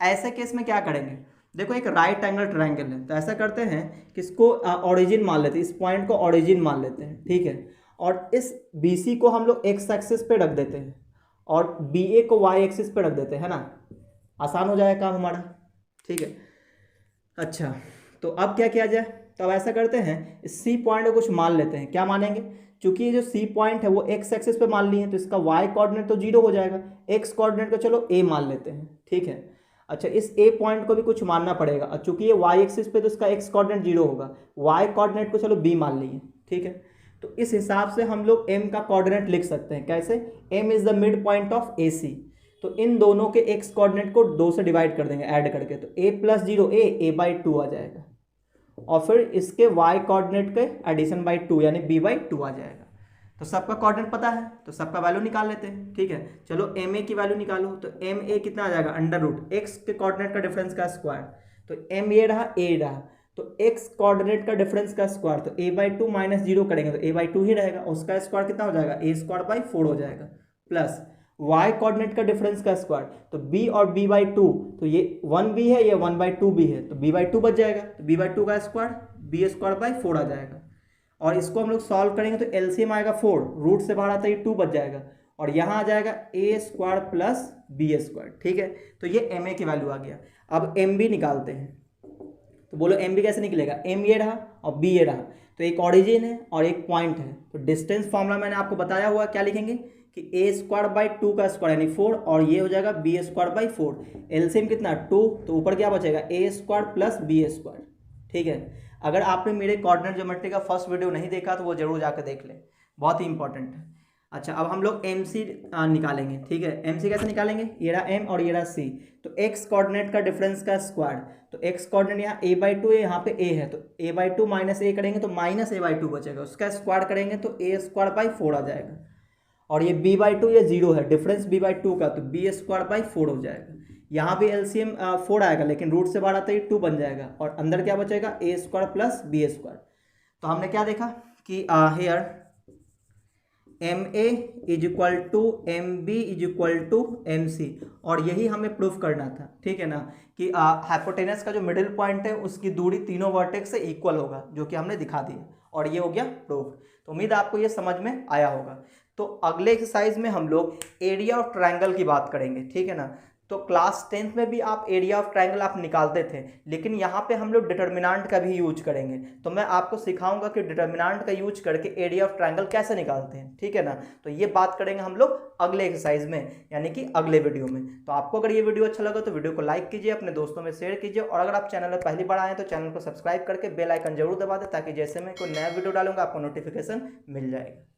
Speaker 1: ऐसे केस में क्या करेंगे, देखो एक राइट एंगल ट्रायंगल है, तो ऐसा करते हैं कि इसको ओरिजिन मान लेते हैं, इस पॉइंट को ओरिजिन मान लेते हैं, ठीक है। और इस बी सी को हम लोग एक्स एक्सिस पे रख देते हैं और बी ए को वाई एक्सिस पे रख देते हैं, है ना, आसान हो जाएगा काम हमारा, ठीक है। अच्छा तो अब क्या किया जाए, तो अब ऐसा करते हैं इस सी पॉइंट को कुछ मान लेते हैं, क्या मानेंगे, क्योंकि ये जो सी पॉइंट है वो एक्स एक्सिस पे मान ली है, तो इसका वाई कोऑर्डिनेट तो 0 हो जाएगा, एक्स कोऑर्डिनेट को चलो ए मान लेते हैं, ठीक है। अच्छा इस ए पॉइंट को भी कुछ मानना पड़ेगा, और चूंकि ये वाई एक्सिस पे तो इसका एक्स कोऑर्डिनेट 0 होगा, वाई कोऑर्डिनेट को चलो बी मान लिए, ठीक है। तो इस हिसाब से हम लोग एम का कोऑर्डिनेट लिख सकते हैं, कैसे, M is the mid point of A C, तो इन दोनों के एक्स कोऑर्डिनेट को 2 से डिवाइड कर देंगे ऐड करके, तो a + 0 a/2 आ जाएगा, और फिर इसके y कोऑर्डिनेट के एडिशन बाई 2 यानी b/2 आ जाएगा। तो सबका कोऑर्डिनेट पता है, तो सबका वैल्यू निकाल लेते हैं, ठीक है। चलो एम ए की वैल्यू निकालो, तो एम ए कितना आ जाएगा, √x के कोऑर्डिनेट का डिफरेंस का स्क्वायर, तो m ये रहा, a रहा, तो x कोऑर्डिनेट का डिफरेंस का स्क्वायर, तो a/2 माइनस 0 करेंगे तो a/2 ही रहेगा, उसका स्क्वायर कितना हो जाएगा, a² 4 हो जाएगा, प्लस y कोऑर्डिनेट का डिफरेंस का स्क्वायर, तो b और b/2, तो ये 1b है, ये 1/2 भी है, तो b/2 बच जाएगा, तो b/2 का स्क्वायर b² 4 आ जाएगा। और इसको हम लोग सॉल्व करेंगे तो एलसीएम आएगा 4, रूट से बाहर आता है 2 बच जाएगा, और यहाँ आ जाएगा a² प्लस b²। ठीक है, तो ये ma की वैल्यू आ गया। अब mb निकालते हैं, तो बोलो mb कैसे निकलेगा, m ये रहा और b ये रहा, तो एक ऑरिजिन है और एक पॉइंट है, तो डिस्टेंस फॉर्मूला मैंने आपको बताया हुआ, क्या लिखेंगे कि a² 2 का स्क्वायर यानी 4, और ये हो जाएगा b² 4, एलसीएम कितना 2, तो ऊपर क्या बचेगा a² प्लस b²। ठीक है, अगर आपने मेरे कोऑर्डिनेट ज्योमेट्री का फर्स्ट वीडियो नहीं देखा तो वो जरूर जाकर देख लें, बहुत ही इंपॉर्टेंट है। अच्छा, अब हम लोग MC निकालेंगे। ठीक है, MC कैसे निकालेंगे, ये रहा M और ये रहा C, तो x कोऑर्डिनेट का डिफरेंस का स्क्वायर, तो x कोऑर्डिनेट यहाँ a/2 है, यहाँ पे a है, तो a/2 माइनस a करेंगे तो माइनस a/2 बचेगा, उसका स्क्वायर करेंगे तो a² 4 आ जाएगा, और ये b/2 ये 0 है, डिफरेंस b/2 का, तो b² 4 हो जाएगा। यहाँ भी एलसीएम 4 आएगा, लेकिन रूट से बाहर आता है 2 बन जाएगा, और अंदर क्या बचेगा a² प्लस b²। तो हमने क्या देखा कि here MA is equal to MB is equal to MC, और यही हमें प्रूफ करना था। ठीक है ना, कि हाइपोटेनस का जो मिडिल पॉइंट है उसकी दूरी तीनों वर्टेक्स से इक्वल होगा, जो कि हमने दिखा दिया, और ये हो गया प्रूफ। तो उम्मीद है आपको ये समझ में आया होगा। तो अगले एक्सरसाइज में हम लोग एरिया ऑफ ट्रायंगल की बात करेंगे। ठीक है ना, तो क्लास 10th में भी आप एरिया ऑफ ट्रायंगल आप निकालते थे, लेकिन यहाँ पे हम लोग डिटर्मिनेंट का भी यूज करेंगे, तो मैं आपको सिखाऊंगा कि डिटर्मिनेंट का यूज करके एरिया ऑफ ट्रायंगल कैसे निकालते हैं। ठीक है ना, तो ये बात करेंगे हम लोग अगले एक्सरसाइज में, यानी कि अगले वीडियो में। तो आपको अगर ये वीडियो अच्छा लगा तो वीडियो को लाइक कीजिए, अपने दोस्तों में शेयर कीजिए, और अगर आप चैनल में पहली बार आए तो चैनल को सब्सक्राइब करके बेल आइकन जरूर दबा दें, ताकि जैसे मैं कोई नया वीडियो डालूंगा आपको नोटिफिकेशन मिल जाएगा।